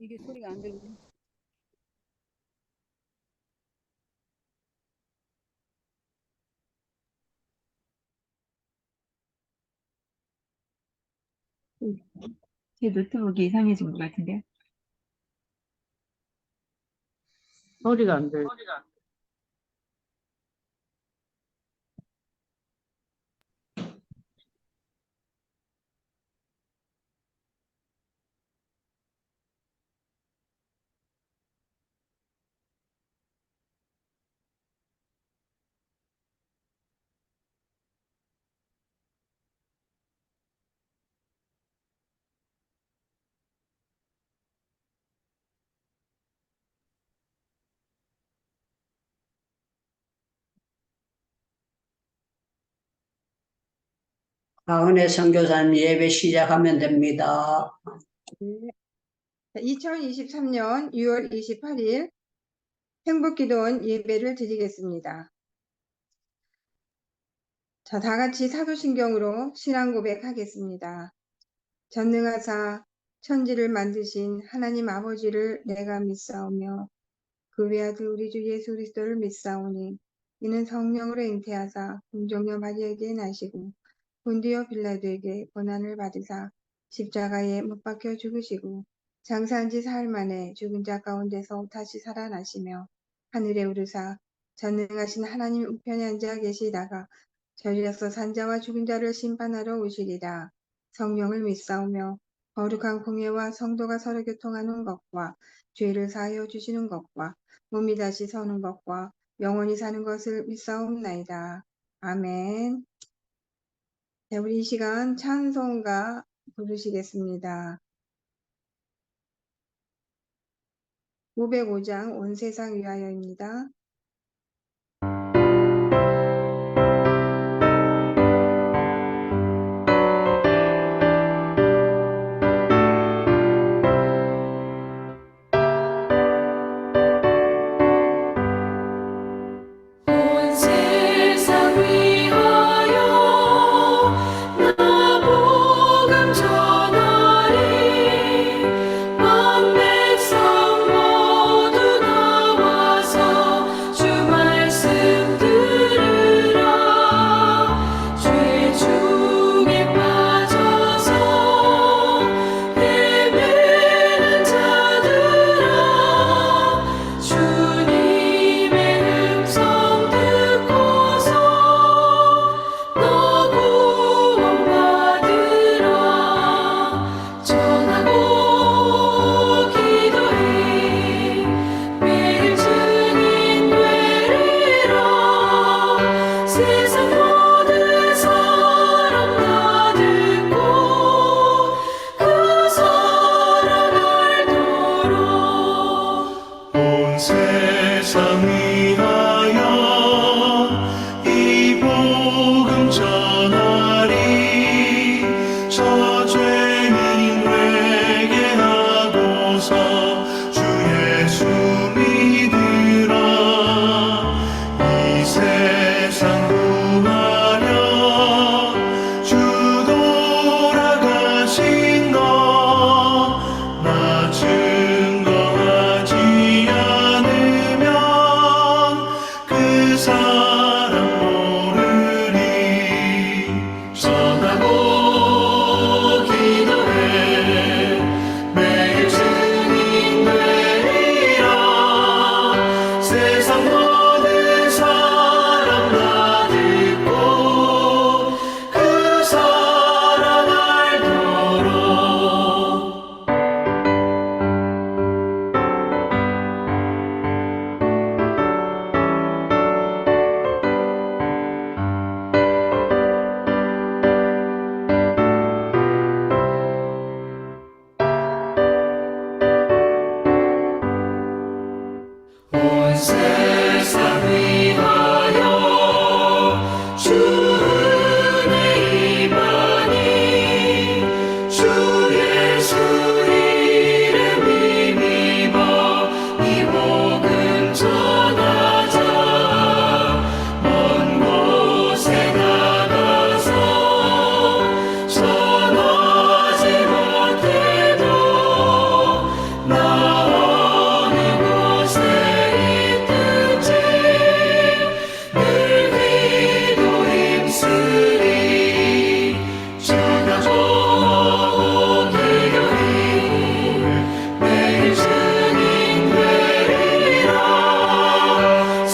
이게 소리가 안 들리네. 제 노트북이 이상해진 것 같은데요. 소리가 안 들려. 박은혜 선교사님 예배 시작하면 됩니다. 2023년 6월 28일 행복기도원 예배를 드리겠습니다. 자, 다 같이 사도신경으로 신앙 고백하겠습니다. 전능하사 천지를 만드신 하나님 아버지를 내가 믿사오며 그 외아들 우리 주 예수 그리스도를 믿사오니 이는 성령으로 잉태하사 공정녀 마리아에게 나시고 본디오 빌라도에게 고난을 받으사 십자가에 못 박혀 죽으시고 장사한 지 사흘 만에 죽은 자 가운데서 다시 살아나시며 하늘에 오르사 전능하신 하나님 우편에 앉아 계시다가 저리로서 산자와 죽은 자를 심판하러 오시리라. 성령을 믿사오며 거룩한 공예와 성도가 서로 교통하는 것과 죄를 사하여 주시는 것과 몸이 다시 서는 것과 영원히 사는 것을 믿사옵나이다. 아멘. 네, 우리 이 시간 찬송가 부르시겠습니다. 505장 온 세상 위하여입니다. 온 세상 위하여 나 복음 전하리 만 백성 모두 나와서 주 말씀 들으라 죄 중에 빠져서 헤매는 자들아 주님의 음성 듣고서 너 구원받으라 전하고 기도해 매일 증인 되리라 세상 모든 사람 다 듣고 그 사랑 알도록 온 세상 위하여 이 복음 전하리 저죄인 회개하고서 주 예수 믿으라 이 세상 구하려 주 돌아가신 거나 증거하지 않으면 그 사람 모르리 전하고 기도해 매일 증인 되리라 세상 모든 사람 다 듣고 그 사랑 알도록 온 세상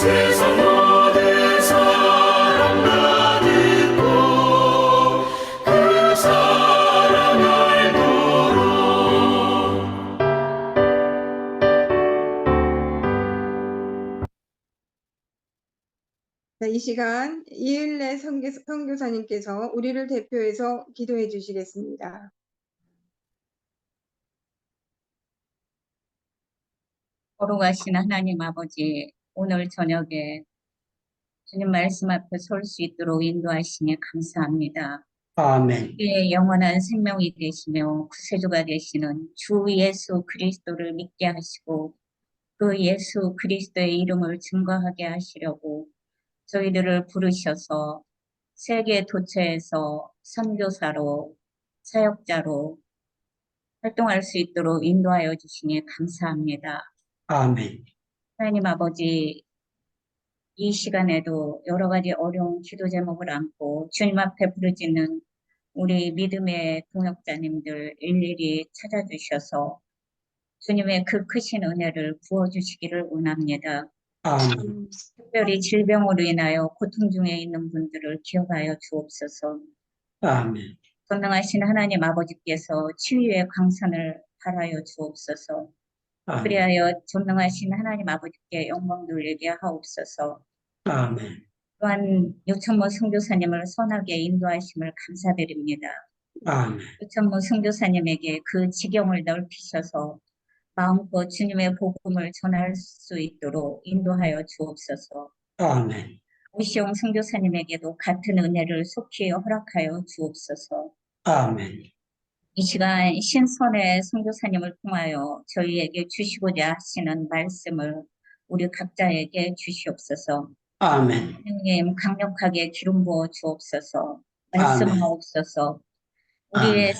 세상 모든 사람 다 듣고 그 사랑 알도록. 네, 이 시간 이은래 선교사님께서 우리를 대표해서 기도해 주시겠습니다. 거룩하신 하나님 아버지, 오늘 저녁에 주님 말씀 앞에 설 수 있도록 인도하시니 감사합니다. 아멘. 우리의 영원한 생명이 되시며 구세주가 되시는 주 예수 그리스도를 믿게 하시고 그 예수 그리스도의 이름을 증거하게 하시려고 저희들을 부르셔서 세계 도처에서 선교사로 사역자로 활동할 수 있도록 인도하여 주시니 감사합니다. 아멘. 하나님 아버지, 이 시간에도 여러 가지 어려운 기도 제목을 안고 주님 앞에 부르짖는 우리 믿음의 동역자님들 일일이 찾아주셔서 주님의 그 크신 은혜를 부어주시기를 원합니다. 아멘. 특별히 질병으로 인하여 고통 중에 있는 분들을 기억하여 주옵소서. 아멘. 전능하신 하나님 아버지께서 치유의 광선을 발하여 주옵소서. 아멘. 그리하여 전능하신 하나님 아버지께 영광 돌리게 하옵소서. 아멘. 또한 요천모 선교사님을 선하게 인도하심을 감사드립니다. 아멘. 요천모 선교사님에게 그 지경을 넓히셔서 마음껏 주님의 복음을 전할 수 있도록 인도하여 주옵소서. 아멘. 오시영 선교사님에게도 같은 은혜를 속히 허락하여 주옵소서. 아멘. 이 시간 신선의 선교사님을 통하여 저희에게 주시고자 하시는 말씀을 우리 각자에게 주시옵소서. 아멘. 하나님 강력하게 기름 부어 주옵소서. 말씀하옵소서. 우리의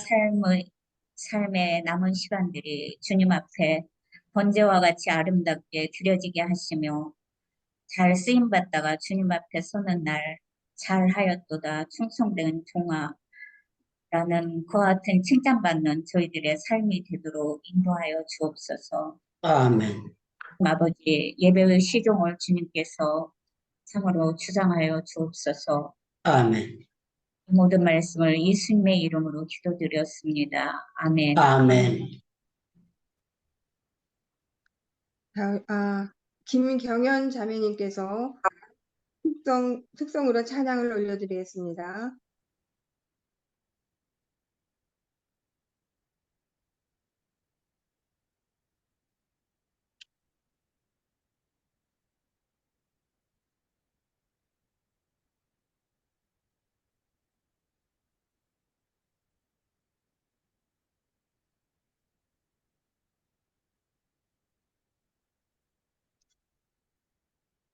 삶의 남은 시간들이 주님 앞에 번제와 같이 아름답게 드려지게 하시며 잘 쓰임받다가 주님 앞에 서는 날 잘하였도다 충성된 종아라는 그와 같은 칭찬받는 저희들의 삶이 되도록 인도하여 주옵소서. 아멘. 아버지, 예배의 시종을 주님께서 참으로 주장하여 주옵소서. 아멘. 모든 말씀을 예수님의 이름으로 기도드렸습니다. 아멘. 아멘. 김경연 자매님께서 특성으로 찬양을 올려드리겠습니다.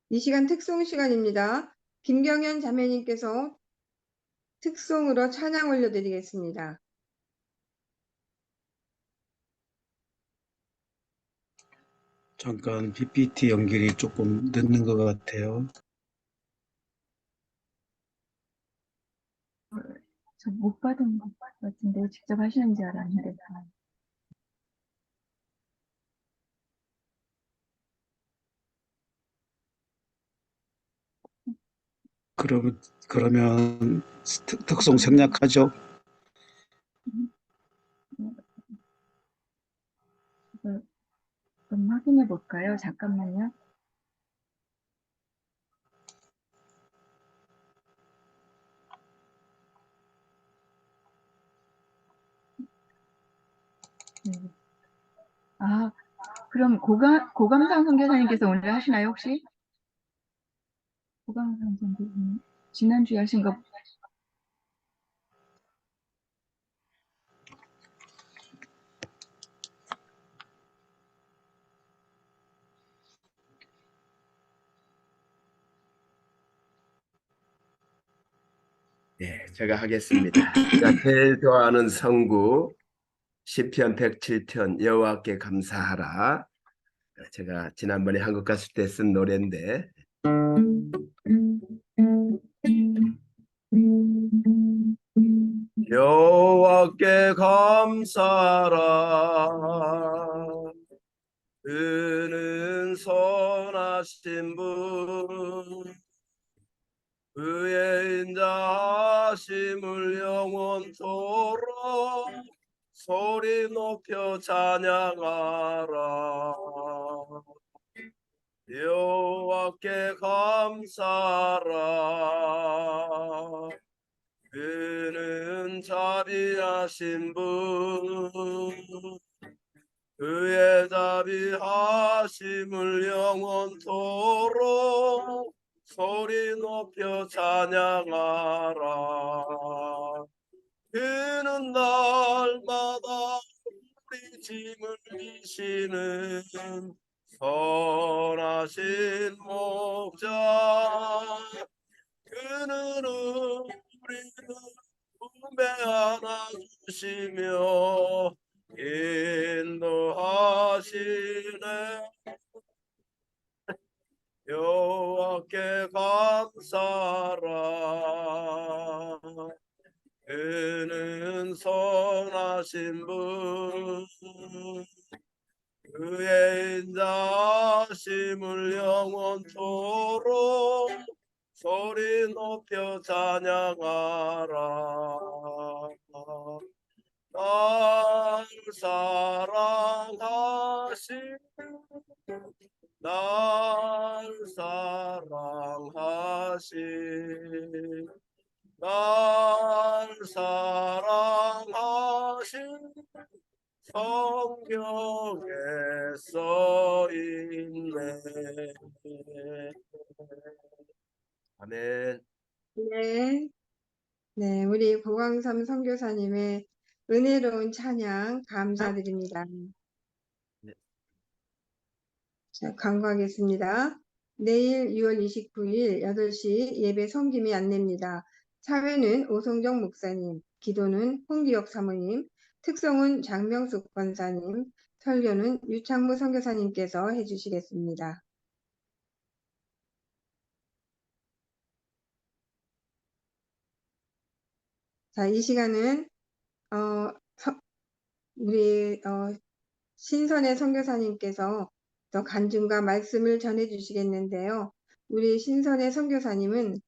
이 시간 특송 시간입니다. 김경연 자매님께서 특송으로 찬양 올려드리겠습니다. 잠깐 PPT 연결이 조금 늦는 것 같아요. 저 못 받은 것 같은데 직접 하시는 줄 알았는데. 그러면 특송 생략하죠? 좀 확인해 볼까요? 잠깐만요. 그럼 고감상 선교사님께서 오늘 하시나요, 혹시? 고감상 선교사님. 지난주에 하신 거. 네, 제가 하겠습니다. 자, 제일 좋아하는 성구 시편 107편 여호와께 감사하라. 제가 지난번에 한국 갔을 때 쓴 노래인데 여호와께 감사하라. 그는 선하신 분 그의 인자하심을 영원토록 소리 높여 찬양하라. 여호와께 감사하라. 그는 자비하신 분, 그의 자비하심을 영원토록 소리 높여 찬양하라. 그는 날마다 우리 짐을 지시는 선하신 목자. 그는 우리를 품에 안아주시며 인도하시네. 여호와께 감사하라. 그는 선하신 분, 그의 인자하심을 영원토록 소리 높여 찬양하라. 날 사랑하신 날 사랑하신 날 사랑하신 성경에 써있네. 아멘. 네. 네, 우리 고광삼 선교사님의 은혜로운 찬양 감사드립니다. 네. 자, 광고하겠습니다. 내일 6월 29일 8시 예배 섬김이 안내입니다. 사회는 오성정 목사님, 기도는 홍기혁 사모님, 특성은 장명숙 권사님, 설교는 유창무 선교사님께서 해주시겠습니다. 자, 이 시간은 우리 신선의 선교사님께서 더 간증과 말씀을 전해 주시겠는데요. 우리 신선의 선교사님은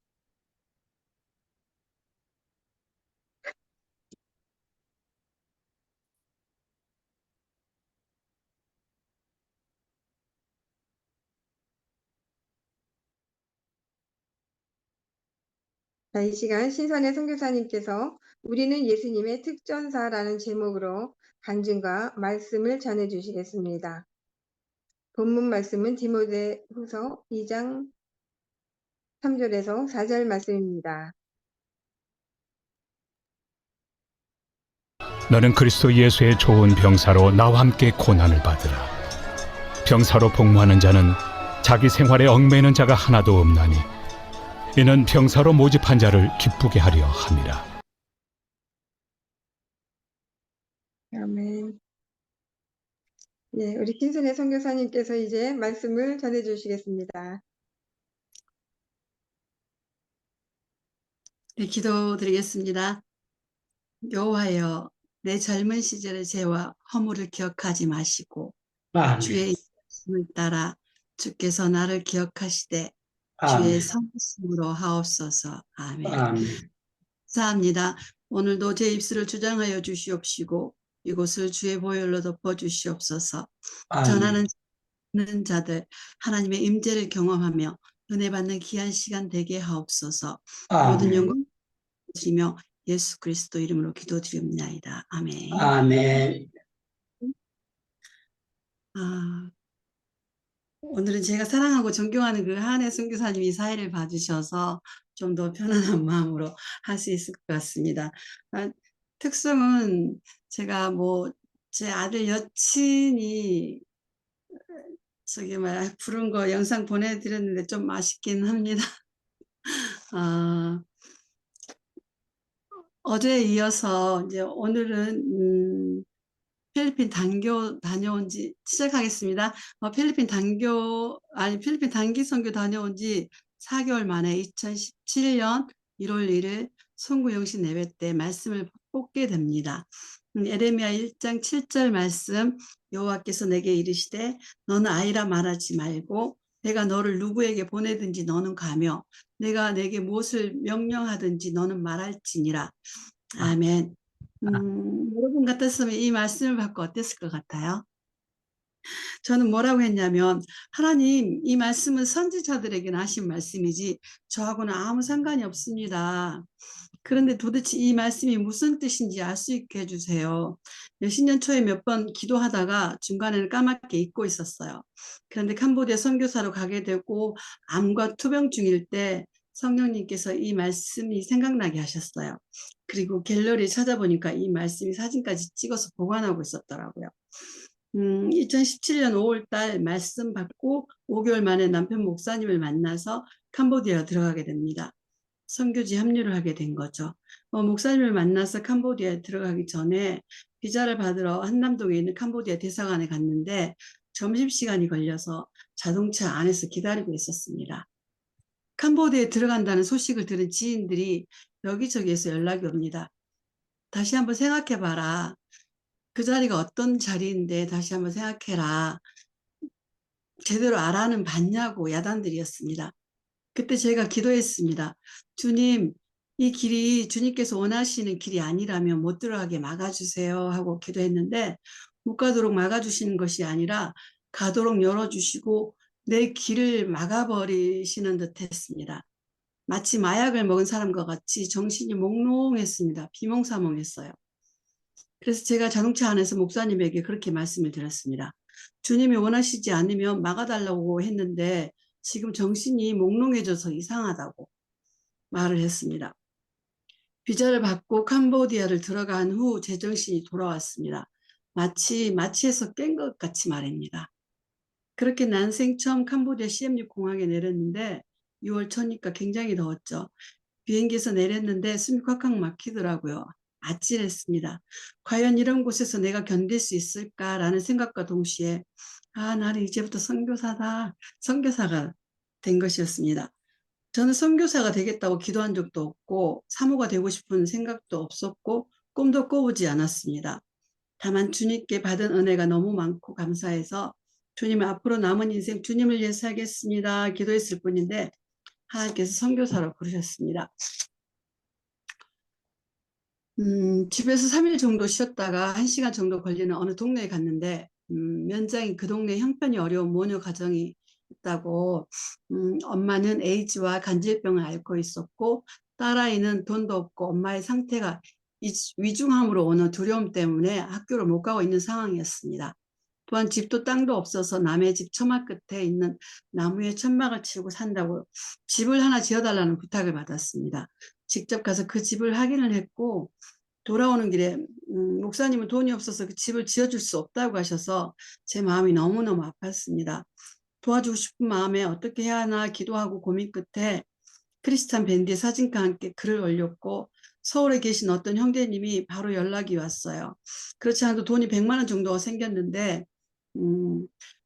자, 이 시간 신선의 선교사님께서 우리는 예수님의 특전사라는 제목으로 간증과 말씀을 전해 주시겠습니다. 본문 말씀은 디모데후서 2장 3절에서 4절 말씀입니다. 너는 그리스도 예수의 좋은 병사로 나와 함께 고난을 받으라. 병사로 복무하는 자는 자기 생활에 얽매이는 자가 하나도 없나니 이는 병사로 모집한 자를 기쁘게 하려 함이라. 아멘. 네, 우리 신선의 선교사님께서 이제 말씀을 전해 주시겠습니다. 네, 기도드리겠습니다. 여호와여, 내 젊은 시절의 죄와 허물을 기억하지 마시고 아멘. 주의 말씀을 따라 주께서 나를 기억하시되 아멘. 주의 성심으로 하옵소서. 아멘. 아멘. 감사합니다. 오늘도 제 입술을 주장하여 주시옵시고 이곳을 주의 보혈로 덮어 주시옵소서. 전하는 자들 하나님의 임재를 경험하며 은혜 받는 귀한 시간 되게 하옵소서. 모든 영광 드리며 예수 그리스도 이름으로 기도드립니다. 아멘. 아멘. 오늘은 제가 사랑하고 존경하는 그 한혜 선교사님이 사회를 봐주셔서 좀 더 편안한 마음으로 할 수 있을 것 같습니다. 특성은 제가 제 아들 여친이 부른 거 영상 보내드렸는데 좀 아쉽긴 합니다. 어제에 이어서 이제 오늘은 필리핀 단교 다녀온 지 시작하겠습니다. 필리핀 단기 선교 다녀온 지 4개월 만에 2017년 1월 1일 송구영신 예배 때 말씀을 뽑게 됩니다. 에레미야 1장 7절 말씀, 여호와께서 내게 이르시되 너는 아이라 말하지 말고 내가 너를 누구에게 보내든지 너는 가며 내가 내게 무엇을 명령하든지 너는 말할지니라. 아멘. 여러분 같았으면 이 말씀을 받고 어땠을 것 같아요? 저는 뭐라고 했냐면, 하나님, 이 말씀은 선지자들에게는 하신 말씀이지 저하고는 아무 상관이 없습니다. 그런데 도대체 이 말씀이 무슨 뜻인지 알 수 있게 해주세요. 신년 초에 몇 번 기도하다가 중간에는 까맣게 잊고 있었어요. 그런데 캄보디아 선교사로 가게 되고 암과 투병 중일 때 성령님께서 이 말씀이 생각나게 하셨어요. 그리고 갤러리 찾아보니까 이 말씀이 사진까지 찍어서 보관하고 있었더라고요. 2017년 5월 달 말씀 받고 5개월 만에 남편 목사님을 만나서 캄보디아에 들어가게 됩니다. 선교지 합류를 하게 된 거죠. 목사님을 만나서 캄보디아에 들어가기 전에 비자를 받으러 한남동에 있는 캄보디아 대사관에 갔는데 점심시간이 걸려서 자동차 안에서 기다리고 있었습니다. 캄보디아에 들어간다는 소식을 들은 지인들이 여기저기에서 연락이 옵니다. 다시 한번 생각해봐라. 그 자리가 어떤 자리인데 다시 한번 생각해라. 제대로 알아는 봤냐고 야단들이었습니다. 그때 제가 기도했습니다. 주님, 이 길이 주님께서 원하시는 길이 아니라면 못 들어가게 막아주세요 하고 기도했는데 못 가도록 막아주시는 것이 아니라 가도록 열어주시고 내 길을 막아버리시는 듯 했습니다. 마치 마약을 먹은 사람과 같이 정신이 몽롱했습니다. 비몽사몽했어요. 그래서 제가 자동차 안에서 목사님에게 그렇게 말씀을 드렸습니다. 주님이 원하시지 않으면 막아달라고 했는데 지금 정신이 몽롱해져서 이상하다고 말을 했습니다. 비자를 받고 캄보디아를 들어간 후 제정신이 돌아왔습니다. 마치 마취에서 깬 것 같이 말입니다. 그렇게 난생 처음 캄보디아 시엠립 공항에 내렸는데 6월 초니까 굉장히 더웠죠. 비행기에서 내렸는데 숨이 콱콱 막히더라고요. 아찔했습니다. 과연 이런 곳에서 내가 견딜 수 있을까라는 생각과 동시에 나는 이제부터 선교사가 된 것이었습니다. 저는 선교사가 되겠다고 기도한 적도 없고 사모가 되고 싶은 생각도 없었고 꿈도 꿔보지 않았습니다. 다만 주님께 받은 은혜가 너무 많고 감사해서 주님 앞으로 남은 인생 주님을 위해 살겠습니다 기도했을 뿐인데 하나님께서 선교사로 부르셨습니다. 집에서 3일 정도 쉬었다가 1시간 정도 걸리는 어느 동네에 갔는데 면장이 그 동네 형편이 어려운 모녀 가정이 있다고 엄마는 에이즈와 간질병을 앓고 있었고 딸아이는 돈도 없고 엄마의 상태가 위중함으로 오는 두려움 때문에 학교를 못 가고 있는 상황이었습니다. 또한 집도 땅도 없어서 남의 집 처마 끝에 있는 나무에 천막을 치고 산다고 집을 하나 지어달라는 부탁을 받았습니다. 직접 가서 그 집을 확인을 했고 돌아오는 길에 목사님은 돈이 없어서 그 집을 지어줄 수 없다고 하셔서 제 마음이 너무너무 아팠습니다. 도와주고 싶은 마음에 어떻게 해야 하나 기도하고 고민 끝에 크리스찬 밴디의 사진과 함께 글을 올렸고 서울에 계신 어떤 형제님이 바로 연락이 왔어요. 그렇지 않아도 돈이 100만 원 정도가 생겼는데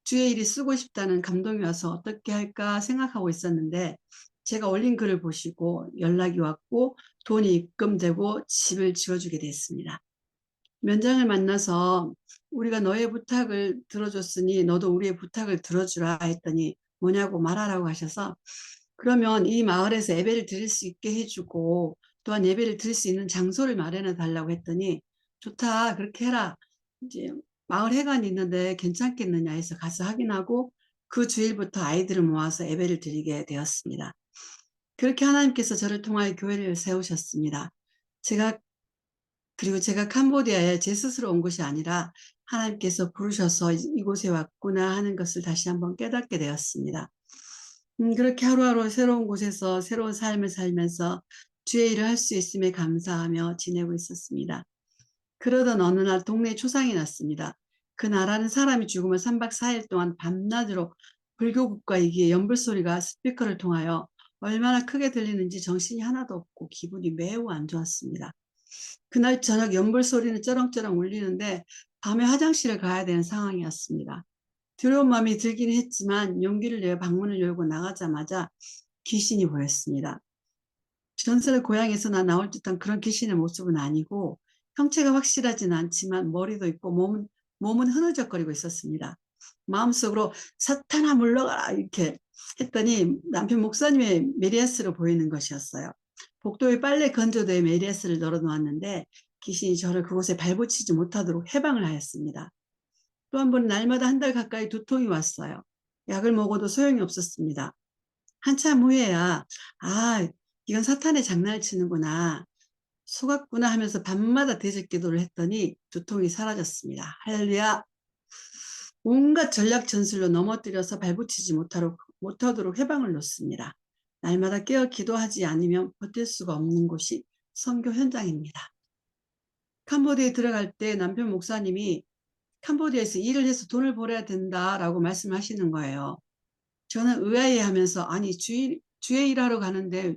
주의 일이 쓰고 싶다는 감동이 와서 어떻게 할까 생각하고 있었는데 제가 올린 글을 보시고 연락이 왔고 돈이 입금되고 집을 지어주게 됐습니다. 면장을 만나서 우리가 너의 부탁을 들어줬으니 너도 우리의 부탁을 들어주라 했더니 뭐냐고 말하라고 하셔서 그러면 이 마을에서 예배를 드릴 수 있게 해주고 또한 예배를 드릴 수 있는 장소를 마련해 달라고 했더니 좋다 그렇게 해라. 이제 마을 회관이 있는데 괜찮겠느냐 해서 가서 확인하고 그 주일부터 아이들을 모아서 예배를 드리게 되었습니다. 그렇게 하나님께서 저를 통하여 교회를 세우셨습니다. 그리고 제가 캄보디아에 제 스스로 온 것이 아니라 하나님께서 부르셔서 이곳에 왔구나 하는 것을 다시 한번 깨닫게 되었습니다. 그렇게 하루하루 새로운 곳에서 새로운 삶을 살면서 주의 일을 할 수 있음에 감사하며 지내고 있었습니다. 그러던 어느 날 동네에 초상이 났습니다. 그 나라는 사람이 죽으면 3박 4일 동안 밤낮으로 불교국가 이기의 연불소리가 스피커를 통하여 얼마나 크게 들리는지 정신이 하나도 없고 기분이 매우 안 좋았습니다. 그날 저녁 연불소리는 쩌렁쩌렁 울리는데 밤에 화장실을 가야 되는 상황이었습니다. 두려운 마음이 들긴 했지만 용기를 내어 방문을 열고 나가자마자 귀신이 보였습니다. 전설의 고향에서나 나올 듯한 그런 귀신의 모습은 아니고 형체가 확실하진 않지만 머리도 있고 몸은 흐느적거리고 있었습니다. 마음속으로 사탄아 물러가라 이렇게 했더니 남편 목사님의 메리아스로 보이는 것이었어요. 복도에 빨래 건조대에 메리아스를 널어놓았는데 귀신이 저를 그곳에 발붙이지 못하도록 해방을 하였습니다. 또 한 번 날마다 한 달 가까이 두통이 왔어요. 약을 먹어도 소용이 없었습니다. 한참 후에야 이건 사탄의 장난을 치는구나, 속았구나 하면서 밤마다 대적 기도를 했더니 두통이 사라졌습니다. 할렐루야. 온갖 전략 전술로 넘어뜨려서 발붙이지 못하도록 해방을 놓습니다. 날마다 깨어 기도하지 않으면 버틸 수가 없는 곳이 선교 현장입니다. 캄보디아에 들어갈 때 남편 목사님이 캄보디아에서 일을 해서 돈을 벌어야 된다라고 말씀하시는 거예요. 저는 의아해하면서 아니 주에 일하러 가는데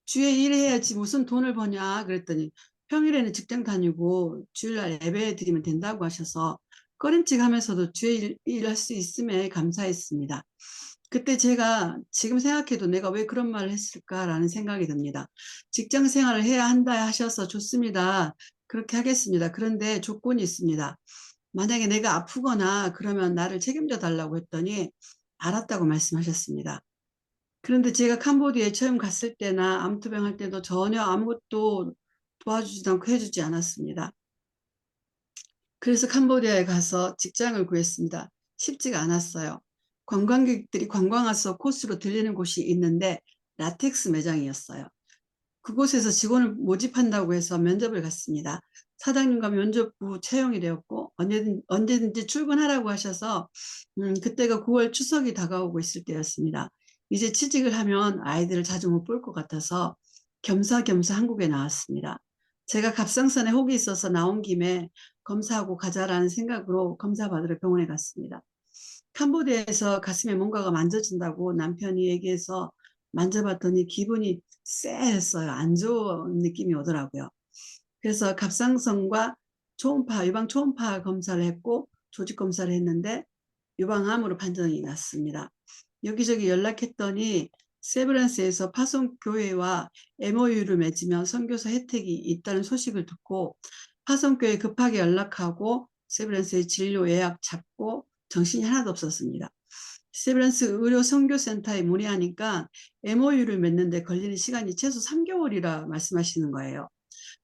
주에 일해야지 무슨 돈을 버냐 그랬더니 평일에는 직장 다니고 주일날 예배 드리면 된다고 하셔서 꺼림칙하면서도 주에 일할 수 있음에 감사했습니다. 그때 제가 지금 생각해도 내가 왜 그런 말을 했을까라는 생각이 듭니다. 직장 생활을 해야 한다 하셔서 좋습니다. 그렇게 하겠습니다. 그런데 조건이 있습니다. 만약에 내가 아프거나 그러면 나를 책임져 달라고 했더니 알았다고 말씀하셨습니다. 그런데 제가 캄보디아에 처음 갔을 때나 암투병 할 때도 전혀 아무것도 도와주지도 않고 해주지 않았습니다. 그래서 캄보디아에 가서 직장을 구했습니다. 쉽지가 않았어요. 관광객들이 관광와서 코스로 들리는 곳이 있는데 라텍스 매장이었어요. 그곳에서 직원을 모집한다고 해서 면접을 갔습니다. 사장님과 면접부 채용이 되었고 언제든지 출근하라고 하셔서 그때가 9월 추석이 다가오고 있을 때였습니다. 이제 취직을 하면 아이들을 자주 못 볼 것 같아서 겸사겸사 한국에 나왔습니다. 제가 갑상선에 혹이 있어서 나온 김에 검사하고 가자라는 생각으로 검사 받으러 병원에 갔습니다. 캄보디아에서 가슴에 뭔가가 만져진다고 남편이 얘기해서 만져봤더니 기분이 쎄했어요. 안 좋은 느낌이 오더라고요. 그래서 갑상선과 유방 초음파 검사를 했고 조직 검사를 했는데 유방암으로 판정이 났습니다. 여기저기 연락했더니 세브란스에서 파송교회와 MOU를 맺으면 선교사 혜택이 있다는 소식을 듣고 파송교회에 급하게 연락하고 세브란스에 진료 예약 잡고 정신이 하나도 없었습니다. 세브란스 의료 선교센터에 문의하니까 MOU를 맺는데 걸리는 시간이 최소 3개월이라 말씀하시는 거예요.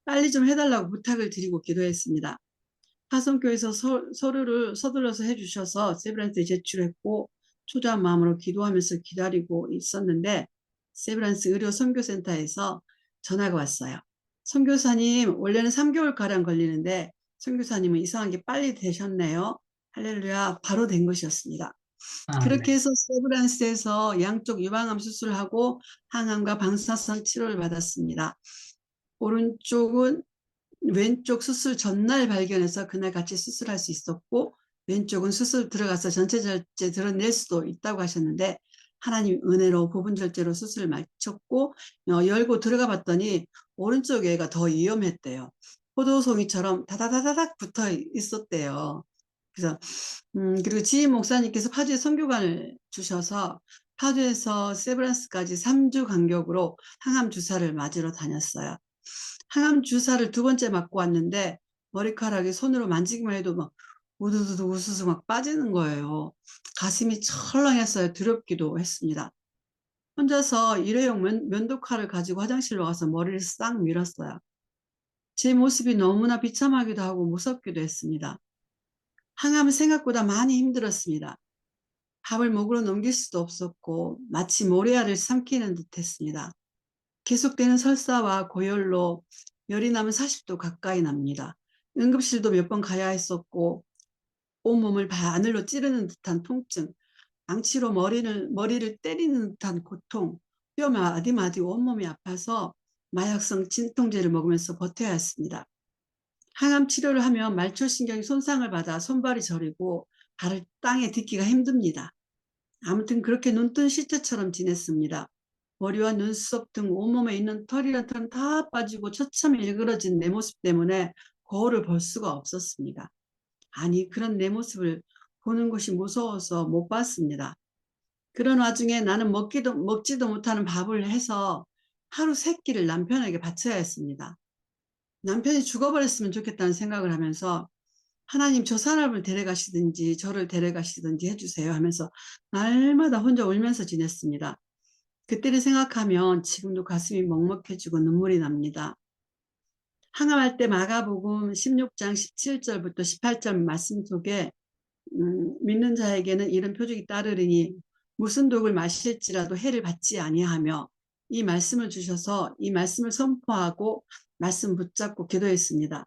빨리 좀 해달라고 부탁을 드리고 기도했습니다. 파송교회에서 서류를 서둘러서 해주셔서 세브란스에 제출했고 초조한 마음으로 기도하면서 기다리고 있었는데 세브란스 의료 선교센터에서 전화가 왔어요. 선교사님, 원래는 3개월가량 걸리는데 선교사님은 이상하게 빨리 되셨네요. 할렐루야, 바로 된 것이었습니다. 그렇게 해서 세브란스에서 양쪽 유방암 수술을 하고 항암과 방사선 치료를 받았습니다. 오른쪽은 왼쪽 수술 전날 발견해서 그날 같이 수술할 수 있었고 왼쪽은 수술 들어가서 전체 절제 드러낼 수도 있다고 하셨는데 하나님 은혜로 부분 절제로 수술을 마쳤고 열고 들어가 봤더니 오른쪽 애가 더 위험했대요. 포도송이처럼 다다다다닥 붙어 있었대요. 그래서 그리고 지인 목사님께서 파주에 선교관을 주셔서 파주에서 세브란스까지 3주 간격으로 항암 주사를 맞으러 다녔어요. 항암 주사를 2번째 맞고 왔는데 머리카락이 손으로 만지기만 해도 막 우두두두 우수수 막 빠지는 거예요. 가슴이 철렁했어요. 두렵기도 했습니다. 혼자서 일회용 면도칼을 가지고 화장실로 가서 머리를 싹 밀었어요. 제 모습이 너무나 비참하기도 하고 무섭기도 했습니다. 항암은 생각보다 많이 힘들었습니다. 밥을 목으로 넘길 수도 없었고 마치 모래알을 삼키는 듯 했습니다. 계속되는 설사와 고열로 열이 나면 40도 가까이 납니다. 응급실도 몇 번 가야 했었고 온몸을 바늘로 찌르는 듯한 통증, 앙치로 머리를 때리는 듯한 고통, 뼈 마디마디 온몸이 아파서 마약성 진통제를 먹으면서 버텨야 했습니다. 항암 치료를 하면 말초신경이 손상을 받아 손발이 저리고 발을 땅에 딛기가 힘듭니다. 아무튼 그렇게 눈뜬 시체처럼 지냈습니다. 머리와 눈썹 등 온몸에 있는 털이란 털은 다 빠지고 처참히 일그러진 내 모습 때문에 거울을 볼 수가 없었습니다. 아니, 그런 내 모습을 보는 것이 무서워서 못 봤습니다. 그런 와중에 나는 먹지도 못하는 밥을 해서 하루 3끼를 남편에게 바쳐야 했습니다. 남편이 죽어버렸으면 좋겠다는 생각을 하면서 하나님 저 사람을 데려가시든지 저를 데려가시든지 해주세요 하면서 날마다 혼자 울면서 지냈습니다. 그때를 생각하면 지금도 가슴이 먹먹해지고 눈물이 납니다. 항암할 때 마가복음 16장 17절부터 18절 말씀 속에 믿는 자에게는 이런 표적이 따르리니 무슨 독을 마실지라도 해를 받지 아니하며, 이 말씀을 주셔서 이 말씀을 선포하고 말씀 붙잡고 기도했습니다.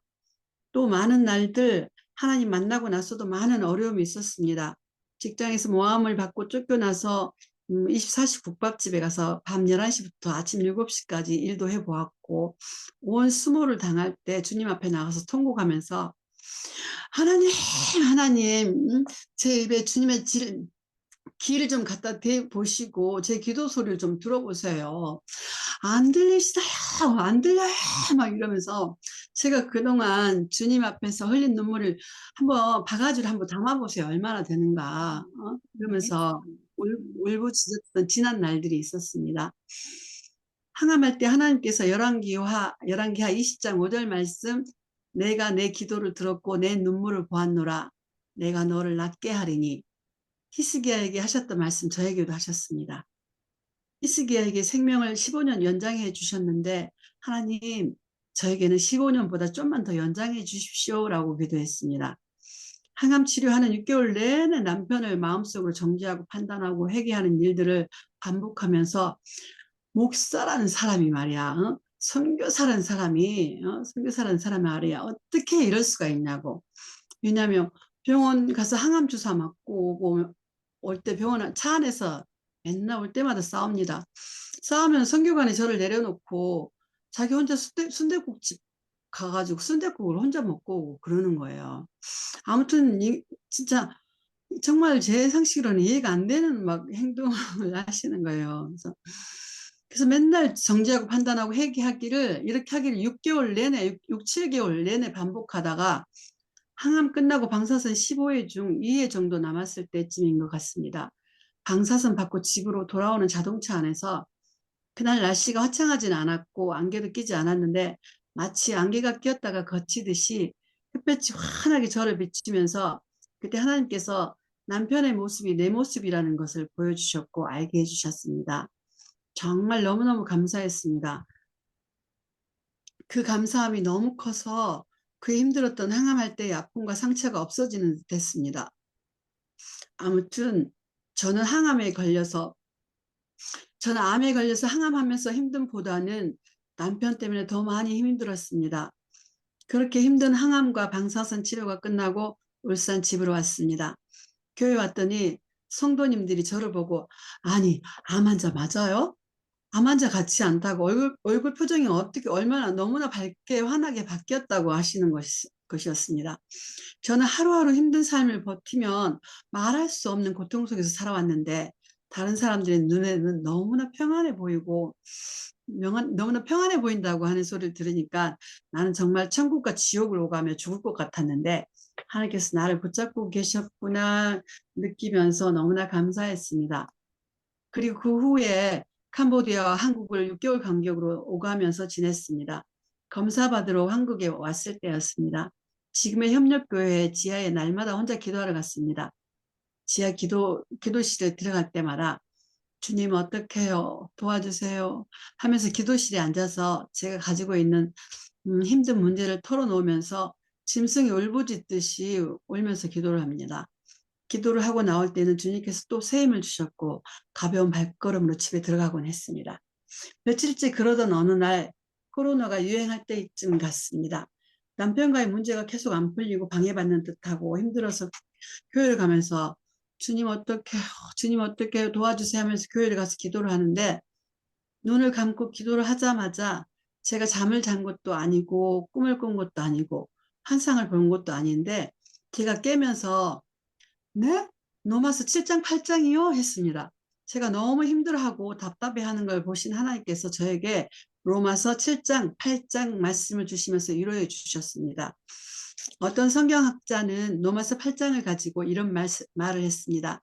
또 많은 날들 하나님 만나고 나서도 많은 어려움이 있었습니다. 직장에서 모함을 받고 쫓겨나서 24시 국밥집에 가서 밤 11시부터 아침 7시까지 일도 해보았고, 온 수모를 당할 때 주님 앞에 나가서 통곡하면서 하나님, 하나님, 제 입에 주님의 길을 좀 갖다 대보시고 제 기도 소리를 좀 들어보세요. 안 들리시나요? 안 들려요? 막 이러면서 제가 그동안 주님 앞에서 흘린 눈물을 한번 바가지로 한번 담아보세요. 얼마나 되는가. 이러면서 울부짖었던 지난 날들이 있었습니다. 항암할 때 하나님께서 열왕기하 20장 5절 말씀, 내가 내 기도를 들었고 내 눈물을 보았노라. 내가 너를 낫게 하리니. 히스기야에게 하셨던 말씀 저에게도 하셨습니다. 히스기야에게 생명을 15년 연장해 주셨는데 하나님, 저에게는 15년보다 좀만 더 연장해 주십시오라고 기도했습니다. 항암 치료하는 6개월 내내 남편을 마음속으로 정죄하고 판단하고 회개하는 일들을 반복하면서 목사라는 사람이 말이야, 선교사라는 사람이 말이야, 어떻게 이럴 수가 있냐고. 왜냐하면 병원 가서 항암 주사 맞고 오고 올 때 병원 차 안에서 맨날 올 때마다 싸웁니다. 싸우면 선교관이 저를 내려놓고 자기 혼자 순댓국집 가가지고 순댓국을 혼자 먹고 오고 그러는 거예요. 아무튼 진짜 정말 제 상식으로는 이해가 안 되는 막 행동을 하시는 거예요. 그래서 맨날 정죄하고 판단하고 회개하기를, 이렇게 하기를 6개월 내내, 7개월 내내 반복하다가 항암 끝나고 방사선 15회 중 2회 정도 남았을 때쯤인 것 같습니다. 방사선 받고 집으로 돌아오는 자동차 안에서 그날 날씨가 화창하진 않았고 안개도 끼지 않았는데 마치 안개가 끼었다가 거치듯이 햇볕이 환하게 저를 비추면서 그때 하나님께서 남편의 모습이 내 모습이라는 것을 보여주셨고 알게 해주셨습니다. 정말 너무너무 감사했습니다. 그 감사함이 너무 커서 그 힘들었던 항암할 때의 아픔과 상처가 없어지는 듯 했습니다. 아무튼 저는 암에 걸려서 항암하면서 힘듦보다는 남편 때문에 더 많이 힘들었습니다. 그렇게 힘든 항암과 방사선 치료가 끝나고 울산 집으로 왔습니다. 교회 왔더니 성도님들이 저를 보고, 아니, 암 환자 맞아요? 암 환자 같지 않다고, 얼굴 표정이 어떻게 얼마나 너무나 밝게 환하게 바뀌었다고 하시는 것이었습니다. 저는 하루하루 힘든 삶을 버티면 말할 수 없는 고통 속에서 살아왔는데 다른 사람들의 눈에는 너무나 평안해 보이고 너무나 평안해 보인다고 하는 소리를 들으니까 나는 정말 천국과 지옥을 오가며 죽을 것 같았는데 하나님께서 나를 붙잡고 계셨구나 느끼면서 너무나 감사했습니다. 그리고 그 후에 캄보디아와 한국을 6개월 간격으로 오가면서 지냈습니다. 검사받으러 한국에 왔을 때였습니다. 지금의 협력교회 지하에 날마다 혼자 기도하러 갔습니다. 지하 기도실에 들어갈 때마다 주님 어떻게 해요? 도와주세요 하면서 기도실에 앉아서 제가 가지고 있는 힘든 문제를 털어놓으면서 짐승이 울부짖듯이 울면서 기도를 합니다. 기도를 하고 나올 때는 주님께서 또 새 힘을 주셨고 가벼운 발걸음으로 집에 들어가곤 했습니다. 며칠째 그러던 어느 날 코로나가 유행할 때쯤 같습니다. 남편과의 문제가 계속 안 풀리고 방해받는 듯하고 힘들어서 교회를 가면서 주님 어떻게 도와주세요 하면서 교회를 가서 기도를 하는데 눈을 감고 기도를 하자마자 제가 잠을 잔 것도 아니고 꿈을 꾼 것도 아니고 환상을 본 것도 아닌데 제가 깨면서 네? 로마서 7장 8장이요? 했습니다. 제가 너무 힘들어하고 답답해하는 걸 보신 하나님께서 저에게 로마서 7장 8장 말씀을 주시면서 위로해 주셨습니다. 어떤 성경학자는 로마서 8장을 가지고 이런 말을 했습니다.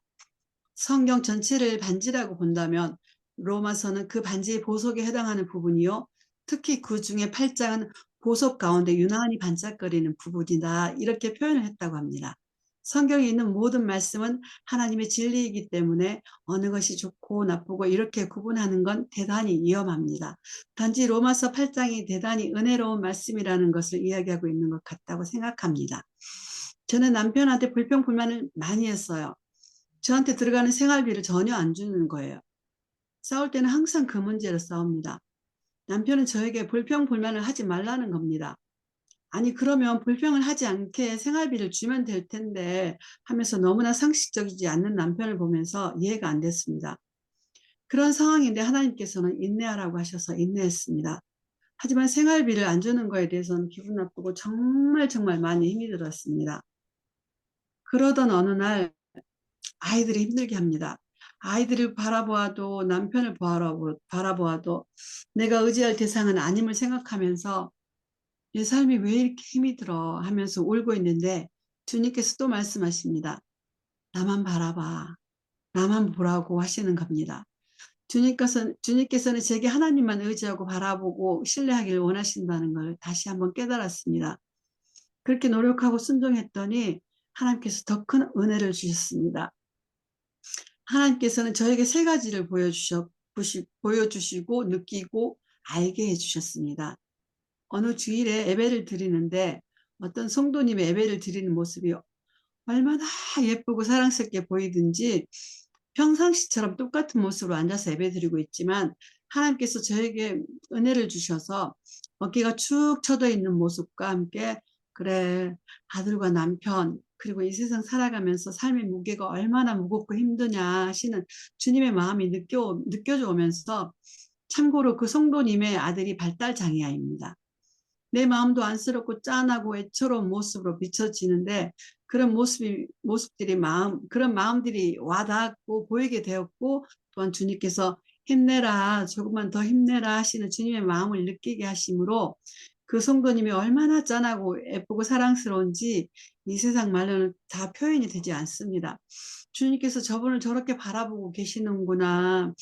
성경 전체를 반지라고 본다면 로마서는 그 반지의 보석에 해당하는 부분이요. 특히 그 중에 8장은 보석 가운데 유난히 반짝거리는 부분이다. 이렇게 표현을 했다고 합니다. 성경에 있는 모든 말씀은 하나님의 진리이기 때문에 어느 것이 좋고 나쁘고 이렇게 구분하는 건 대단히 위험합니다. 단지 로마서 8장이 대단히 은혜로운 말씀이라는 것을 이야기하고 있는 것 같다고 생각합니다. 저는 남편한테 불평불만을 많이 했어요. 저한테 들어가는 생활비를 전혀 안 주는 거예요. 싸울 때는 항상 그 문제로 싸웁니다. 남편은 저에게 불평불만을 하지 말라는 겁니다. 아니 그러면 불평을 하지 않게 생활비를 주면 될 텐데 하면서 너무나 상식적이지 않는 남편을 보면서 이해가 안 됐습니다. 그런 상황인데 하나님께서는 인내하라고 하셔서 인내했습니다. 하지만 생활비를 안 주는 거에 대해서는 기분 나쁘고 정말 많이 힘이 들었습니다. 그러던 어느 날 아이들이 힘들게 합니다. 아이들을 바라보아도 남편을 바라보아도 내가 의지할 대상은 아님을 생각하면서 내 삶이 왜 이렇게 힘이 들어 하면서 울고 있는데 주님께서 또 말씀하십니다. 나만 바라봐. 나만 보라고 하시는 겁니다. 주님께서는 제게 하나님만 의지하고 바라보고 신뢰하기를 원하신다는 걸 다시 한번 깨달았습니다. 그렇게 노력하고 순종했더니 하나님께서 더 큰 은혜를 주셨습니다. 하나님께서는 저에게 세 가지를 보여주시고 느끼고 알게 해주셨습니다. 어느 주일에 예배를 드리는데 어떤 성도님의 예배를 드리는 모습이 얼마나 예쁘고 사랑스럽게 보이든지 평상시처럼 똑같은 모습으로 앉아서 예배 드리고 있지만 하나님께서 저에게 은혜를 주셔서 어깨가 축 처져 있는 모습과 함께 그래 아들과 남편 그리고 이 세상 살아가면서 삶의 무게가 얼마나 무겁고 힘드냐 하시는 주님의 마음이 느껴져 오면서 참고로 그 성도님의 아들이 발달장애아입니다. 내 마음도 안쓰럽고 짠하고 애처로운 모습으로 비춰지는데 그런 그런 마음들이 와닿고 보이게 되었고 또한 주님께서 힘내라 조금만 더 힘내라 하시는 주님의 마음을 느끼게 하심으로 그 성도님이 얼마나 짠하고 예쁘고 사랑스러운지 이 세상 말로는 다 표현이 되지 않습니다. 주님께서 저분을 저렇게 바라보고 계시는구나.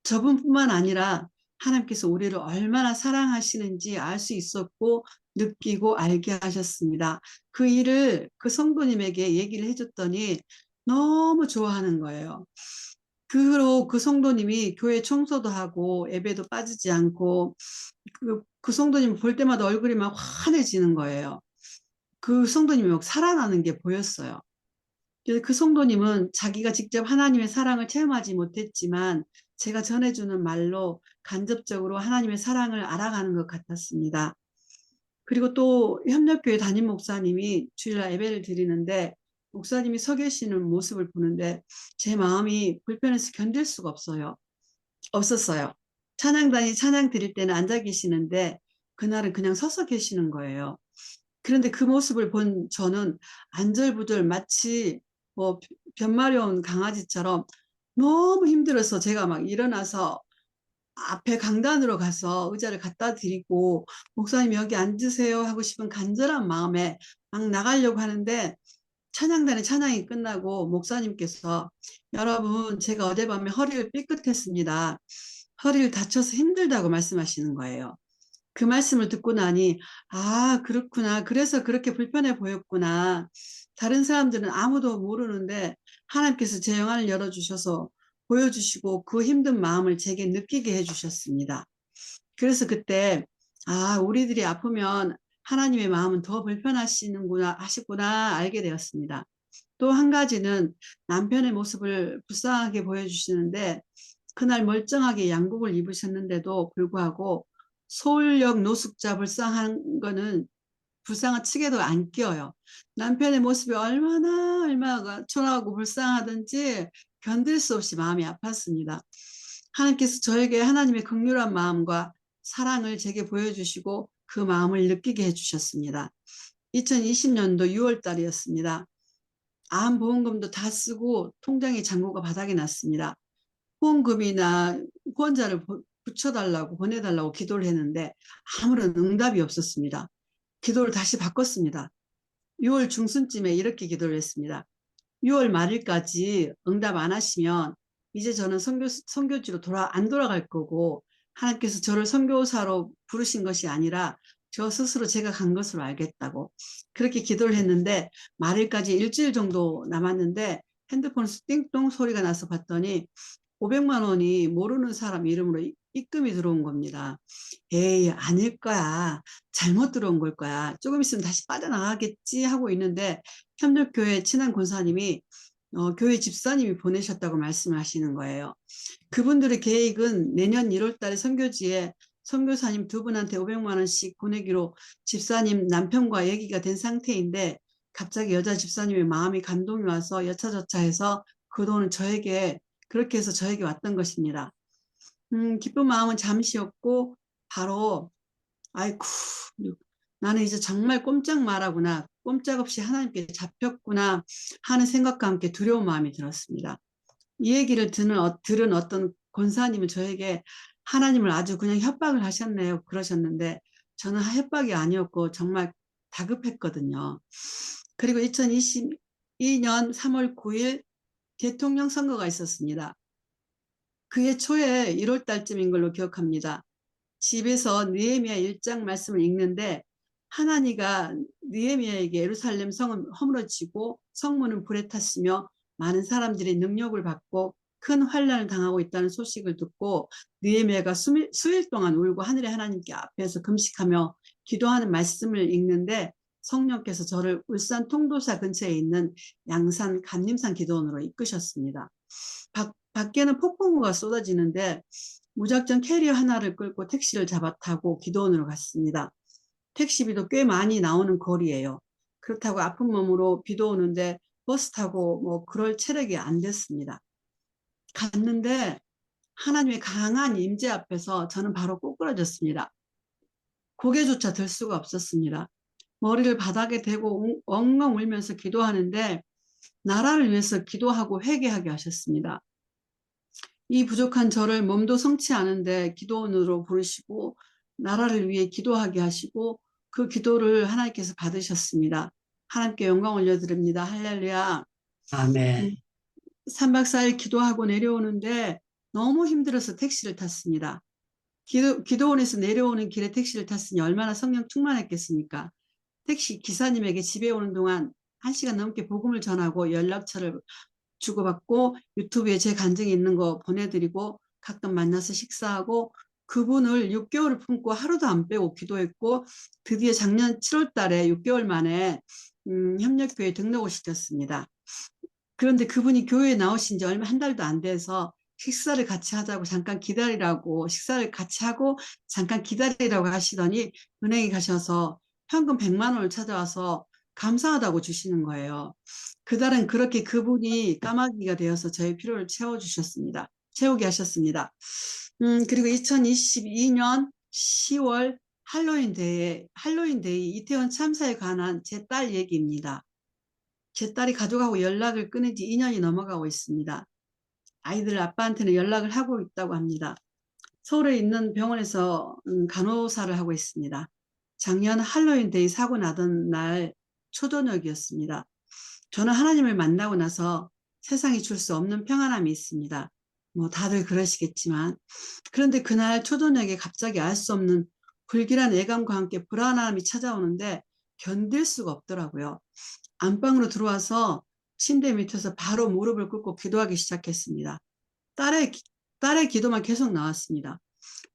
저분뿐만 아니라 하나님께서 우리를 얼마나 사랑하시는지 알 수 있었고 느끼고 알게 하셨습니다. 그 일을 그 성도님에게 얘기를 해줬더니 너무 좋아하는 거예요. 그 성도님이 교회 청소도 하고 예배도 빠지지 않고 그 성도님 볼 때마다 얼굴이 막 환해지는 거예요. 그 성도님이 막 살아나는 게 보였어요. 그래서 그 성도님은 자기가 직접 하나님의 사랑을 체험하지 못했지만 제가 전해주는 말로 간접적으로 하나님의 사랑을 알아가는 것 같았습니다. 그리고 또 협력교회 담임 목사님이 주일날 예배를 드리는데 목사님이 서 계시는 모습을 보는데 제 마음이 불편해서 견딜 수가 없었어요. 찬양단이 찬양 드릴 때는 앉아 계시는데 그날은 그냥 서서 계시는 거예요. 그런데 그 모습을 본 저는 안절부절 마치 변마려운 강아지처럼 너무 힘들어서 제가 막 일어나서 앞에 강단으로 가서 의자를 갖다 드리고 목사님 여기 앉으세요 하고 싶은 간절한 마음에 막 나가려고 하는데 찬양단의 찬양이 끝나고 목사님께서 여러분 제가 어젯밤에 허리를 삐끗했습니다. 허리를 다쳐서 힘들다고 말씀하시는 거예요. 그 말씀을 듣고 나니 아 그렇구나. 그래서 그렇게 불편해 보였구나. 다른 사람들은 아무도 모르는데 하나님께서 제 영안을 열어주셔서 보여주시고 그 힘든 마음을 제게 느끼게 해주셨습니다. 그래서 그때 아 우리들이 아프면 하나님의 마음은 더 불편하시는구나 하시구나 알게 되었습니다. 또 한 가지는 남편의 모습을 불쌍하게 보여주시는데 그날 멀쩡하게 양복을 입으셨는데도 불구하고 서울역 노숙자 불쌍한 거는 불쌍한 측에도 안 끼어요. 남편의 모습이 얼마나 초라하고 불쌍하든지 견딜 수 없이 마음이 아팠습니다. 하나님께서 저에게 하나님의 긍휼한 마음과 사랑을 제게 보여주시고 그 마음을 느끼게 해주셨습니다. 2020년도 6월 달이었습니다. 암보험금도 다 쓰고 통장의 잔고가 바닥이 났습니다. 후원금이나 후원자를 붙여달라고 보내달라고 기도를 했는데 아무런 응답이 없었습니다. 기도를 다시 바꿨습니다. 6월 중순쯤에 이렇게 기도를 했습니다. 6월 말일까지 응답 안 하시면 이제 저는 선교지로 안 돌아갈 거고 하나님께서 저를 선교사로 부르신 것이 아니라 저 스스로 제가 간 것으로 알겠다고 그렇게 기도를 했는데 말일까지 일주일 정도 남았는데 핸드폰에서 띵동 소리가 나서 봤더니 500만 원이 모르는 사람 이름으로 입금이 들어온 겁니다. 에이, 아닐 거야. 잘못 들어온 걸 거야. 조금 있으면 다시 빠져나가겠지 하고 있는데 협력교회 친한 권사님이 교회 집사님이 보내셨다고 말씀을 하시는 거예요. 그분들의 계획은 내년 1월 달에 선교지에 선교사님 두 분한테 500만 원씩 보내기로 집사님 남편과 얘기가 된 상태인데 갑자기 여자 집사님의 마음이 감동이 와서 여차저차해서 그 돈을 저에게 그렇게 해서 저에게 왔던 것입니다. 기쁜 마음은 잠시였고 바로 아이쿠 나는 이제 정말 꼼짝 말하구나 꼼짝없이 하나님께 잡혔구나 하는 생각과 함께 두려운 마음이 들었습니다. 이 얘기를 들은 어떤 권사님은 저에게 하나님을 아주 그냥 협박을 하셨네요 그러셨는데 저는 협박이 아니었고 정말 다급했거든요. 그리고 2022년 3월 9일 대통령 선거가 있었습니다. 그해 초에 1월 달쯤인 걸로 기억합니다. 집에서 느헤미야 1장 말씀을 읽는데 하나니가 느헤미야에게 예루살렘 성은 허물어지고 성문은 불에 탔으며 많은 사람들이 능력을 받고 큰 환난을 당하고 있다는 소식을 듣고 느헤미야가 수일 동안 울고 하늘의 하나님께 앞에서 금식하며 기도하는 말씀을 읽는데 성령께서 저를 울산 통도사 근처에 있는 양산 감림산 기도원으로 이끄셨습니다. 밖에는 폭풍우가 쏟아지는데 무작정 캐리어 하나를 끌고 택시를 잡아 타고 기도원으로 갔습니다. 택시비도 꽤 많이 나오는 거리예요. 그렇다고 아픈 몸으로 비도 오는데 버스 타고 뭐 그럴 체력이 안 됐습니다. 갔는데 하나님의 강한 임재 앞에서 저는 바로 꼬꾸라졌습니다. 고개조차 들 수가 없었습니다. 머리를 바닥에 대고 엉엉 울면서 기도하는데 나라를 위해서 기도하고 회개하게 하셨습니다. 이 부족한 저를 몸도 성치 않은데 기도원으로 부르시고 나라를 위해 기도하게 하시고 그 기도를 하나님께서 받으셨습니다. 하나님께 영광 올려드립니다. 할렐루야. 아멘. 3박 4일 기도하고 내려오는데 너무 힘들어서 택시를 탔습니다. 기도원에서 내려오는 길에 택시를 탔으니 얼마나 성령 충만했겠습니까? 택시 기사님에게 집에 오는 동안 1시간 넘게 복음을 전하고 연락처를 주고받고 유튜브에 제 간증이 있는 거 보내드리고 가끔 만나서 식사하고 그분을 6개월을 품고 하루도 안 빼고 기도했고 드디어 작년 7월 달에 6개월 만에 협력교회 등록을 시켰습니다. 그런데 그분이 교회에 나오신 지 얼마 한 달도 안 돼서 식사를 같이 하자고 잠깐 기다리라고 식사를 같이 하고 잠깐 기다리라고 하시더니 은행에 가셔서 현금 100만 원을 찾아와서 감사하다고 주시는 거예요. 그달은 그렇게 그분이 까마귀가 되어서 저의 필요를 채우게 하셨습니다. 그리고 2022년 10월 할로윈데이 이태원 참사에 관한 제 딸 얘기입니다. 제 딸이 가족하고 연락을 끊은 지 2년이 넘어가고 있습니다. 아이들 아빠한테는 연락을 하고 있다고 합니다. 서울에 있는 병원에서 간호사를 하고 있습니다. 작년 할로윈데이 사고 나던 날 초저녁이었습니다. 저는 하나님을 만나고 나서 세상이 줄 수 없는 평안함이 있습니다. 뭐 다들 그러시겠지만 그런데 그날 초저녁에 갑자기 알 수 없는 불길한 예감과 함께 불안함이 찾아오는데 견딜 수가 없더라고요. 안방으로 들어와서 침대 밑에서 바로 무릎을 꿇고 기도하기 시작했습니다. 딸의 기도만 계속 나왔습니다.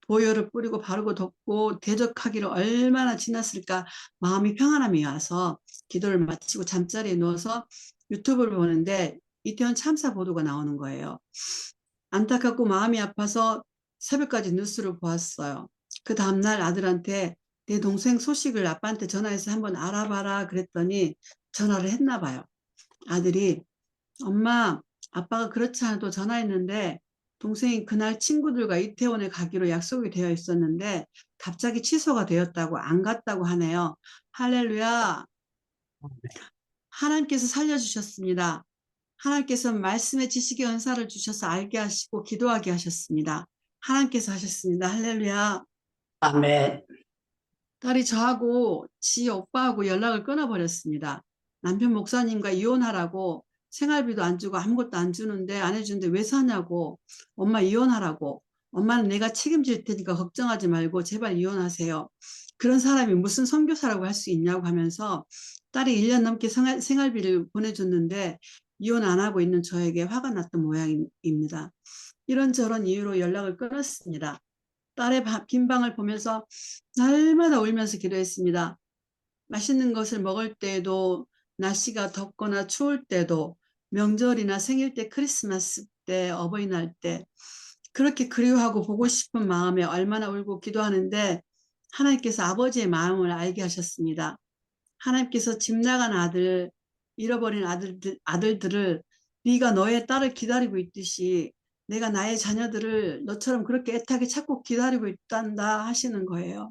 보혈을 뿌리고 바르고 덮고 대적하기를 얼마나 지났을까 마음이 평안함이 와서 기도를 마치고 잠자리에 누워서 유튜브를 보는데 이태원 참사 보도가 나오는 거예요. 안타깝고 마음이 아파서 새벽까지 뉴스를 보았어요. 그 다음날 아들한테 내 동생 소식을 아빠한테 전화해서 한번 알아봐라 그랬더니 전화를 했나 봐요. 아들이 엄마 아빠가 그렇지 않아도 전화했는데 동생이 그날 친구들과 이태원에 가기로 약속이 되어 있었는데 갑자기 취소가 되었다고 안 갔다고 하네요. 할렐루야. 하나님께서 살려주셨습니다. 하나님께서 말씀의 지식의 은사를 주셔서 알게 하시고 기도하게 하셨습니다. 하나님께서 하셨습니다. 할렐루야. 아멘. 딸이 저하고 지 오빠하고 연락을 끊어버렸습니다. 남편 목사님과 이혼하라고 생활비도 안 주고 아무것도 안 주는데 안 해주는데 왜 사냐고 엄마 이혼하라고 엄마는 내가 책임질 테니까 걱정하지 말고 제발 이혼하세요. 그런 사람이 무슨 선교사라고 할 수 있냐고 하면서 딸이 1년 넘게 생활비를 보내줬는데 이혼 안 하고 있는 저에게 화가 났던 모양입니다. 이런저런 이유로 연락을 끊었습니다. 딸의 빈 방을 보면서 날마다 울면서 기도했습니다. 맛있는 것을 먹을 때에도, 날씨가 덥거나 추울 때도, 명절이나 생일 때, 크리스마스 때, 어버이날 때 그렇게 그리워하고 보고 싶은 마음에 얼마나 울고 기도하는데 하나님께서 아버지의 마음을 알게 하셨습니다. 하나님께서 집 나간 아들, 잃어버린 아들들을 네가 너의 딸을 기다리고 있듯이 내가 나의 자녀들을 너처럼 그렇게 애타게 찾고 기다리고 있단다 하시는 거예요.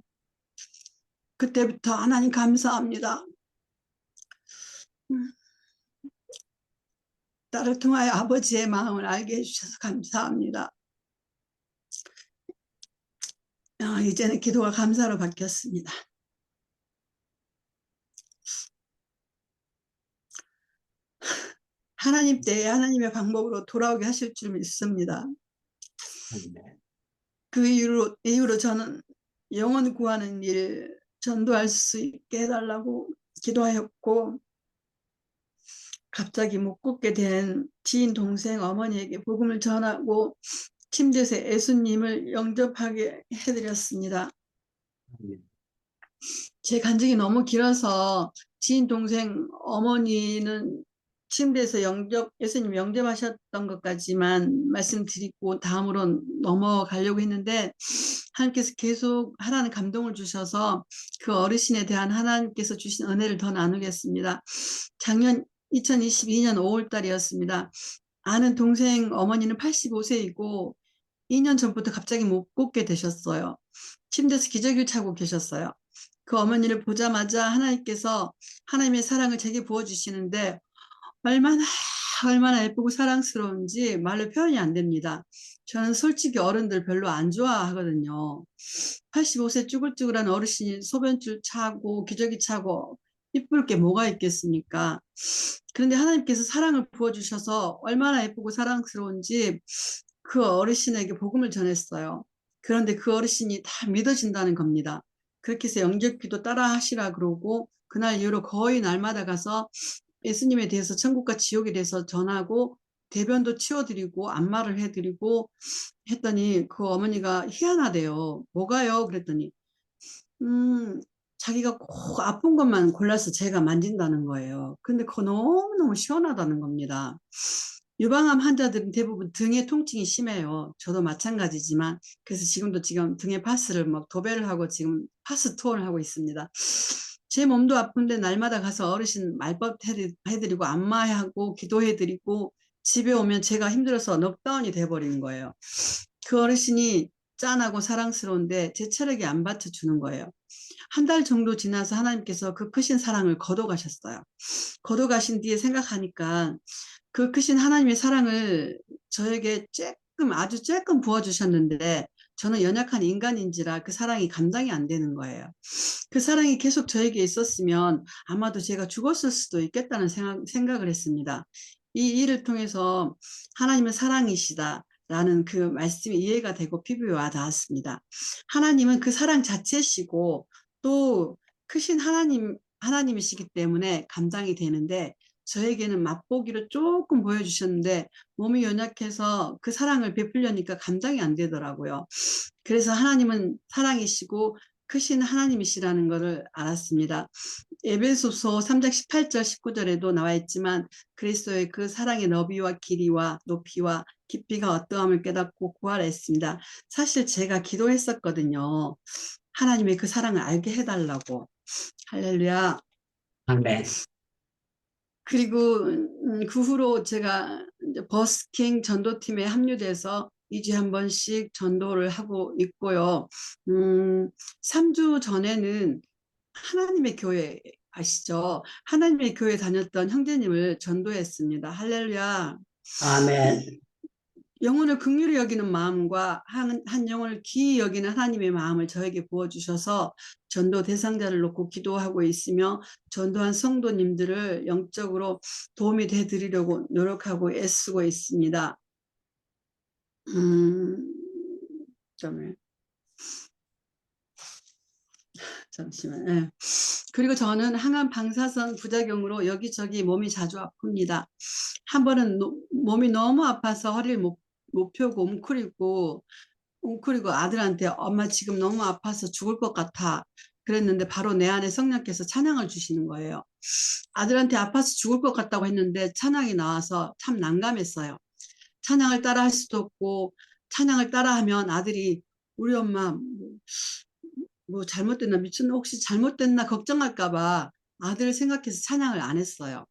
그때부터 하나님 감사합니다. 딸을 통하여 아버지의 마음을 알게 해주셔서 감사합니다. 이제는 기도가 감사로 바뀌었습니다. 하나님 때에 하나님의 방법으로 돌아오게 하실 줄 믿습니다. 그 이후로 저는 영혼 구하는 일 전도할 수 있게 해달라고 기도하였고, 갑자기 못 걷게 된 지인 동생 어머니에게 복음을 전하고 침대에서 예수님을 영접하게 해드렸습니다. 제 간증이 너무 길어서 지인 동생 어머니는 침대에서 예수님 영접하셨던 것까지만 말씀드리고 다음으로 넘어가려고 했는데, 하나님께서 계속 하라는 감동을 주셔서 그 어르신에 대한 하나님께서 주신 은혜를 더 나누겠습니다. 작년 2022년 5월 달이었습니다. 아는 동생 어머니는 85세이고 2년 전부터 갑자기 못 걷게 되셨어요. 침대에서 기저귀를 차고 계셨어요. 그 어머니를 보자마자 하나님께서 하나님의 사랑을 제게 부어주시는데 얼마나 예쁘고 사랑스러운지 말로 표현이 안 됩니다. 저는 솔직히 어른들 별로 안 좋아하거든요. 85세 쭈글쭈글한 어르신이 소변줄 차고 기저귀 차고 이쁠 게 뭐가 있겠습니까? 그런데 하나님께서 사랑을 부어주셔서 얼마나 예쁘고 사랑스러운지 그 어르신에게 복음을 전했어요. 그런데 그 어르신이 다 믿어진다는 겁니다. 그렇게 해서 영접기도 따라 하시라 그러고, 그날 이후로 거의 날마다 가서 예수님에 대해서, 천국과 지옥에 대해서 전하고 대변도 치워드리고 안마를 해드리고 했더니 그 어머니가 희한하대요. 뭐가요? 그랬더니 자기가 꼭 아픈 것만 골라서 제가 만진다는 거예요. 근데 그거 너무너무 시원하다는 겁니다. 유방암 환자들은 대부분 등의 통증이 심해요. 저도 마찬가지지만, 그래서 지금 등에 파스를 도배를 하고 지금 파스 투어를 하고 있습니다. 제 몸도 아픈데 날마다 가서 어르신 말벗 해드리고 안마하고 기도해드리고 집에 오면 제가 힘들어서 넉다운이 돼버린 거예요. 그 어르신이 짠하고 사랑스러운데 제 체력이 안 받쳐주는 거예요. 한 달 정도 지나서 하나님께서 그 크신 사랑을 거둬가셨어요. 거둬가신 뒤에 생각하니까 그 크신 하나님의 사랑을 저에게 아주 조금 부어주셨는데 저는 연약한 인간인지라 그 사랑이 감당이 안 되는 거예요. 그 사랑이 계속 저에게 있었으면 아마도 제가 죽었을 수도 있겠다는 생각을 했습니다. 이 일을 통해서 하나님은 사랑이시다 라는 그 말씀이 이해가 되고 피부에 와 닿았습니다. 하나님은 그 사랑 자체시고 또 크신 하나님이시기 때문에 감당이 되는데, 저에게는 맛보기로 조금 보여주셨는데 몸이 연약해서 그 사랑을 베풀려니까 감당이 안 되더라고요. 그래서 하나님은 사랑이시고 크신 하나님이시라는 것을 알았습니다. 에베소서 3장 18절 19절에도 나와 있지만 그리스도의 그 사랑의 너비와 길이와 높이와 깊이가 어떠함을 깨닫고 구하랬습니다. 사실 제가 기도했었거든요. 하나님의 그 사랑을 알게 해달라고. 할렐루야. 아멘. 그리고 그 후로 제가 이제 버스킹 전도팀에 합류돼서 2주에 한 번씩 전도를 하고 있고요. 3주 전에는 하나님의 교회 아시죠? 하나님의 교회 다녔던 형제님을 전도했습니다. 할렐루야. 아멘. 영혼을 긍휼히 여기는 마음과 한 영혼을 귀히 여기는 하나님의 마음을 저에게 부어주셔서 전도 대상자를 놓고 기도하고 있으며 전도한 성도님들을 영적으로 도움이 되드리려고 노력하고 애쓰고 있습니다. 잠시만. 예. 그리고 저는 항암 방사선 부작용으로 여기저기 몸이 자주 아픕니다. 한 번은 몸이 너무 아파서 허리를 못 펴고 웅크리고 아들한테 엄마 지금 너무 아파서 죽을 것 같아. 그랬는데 바로 내 안에 성령께서 찬양을 주시는 거예요. 아들한테 아파서 죽을 것 같다고 했는데 찬양이 나와서 참 난감했어요. 찬양을 따라 할 수도 없고 찬양을 따라 하면 아들이 우리 엄마 뭐 잘못됐나 미쳤나 혹시 잘못됐나 걱정할까 봐 아들을 생각해서 찬양을 안 했어요.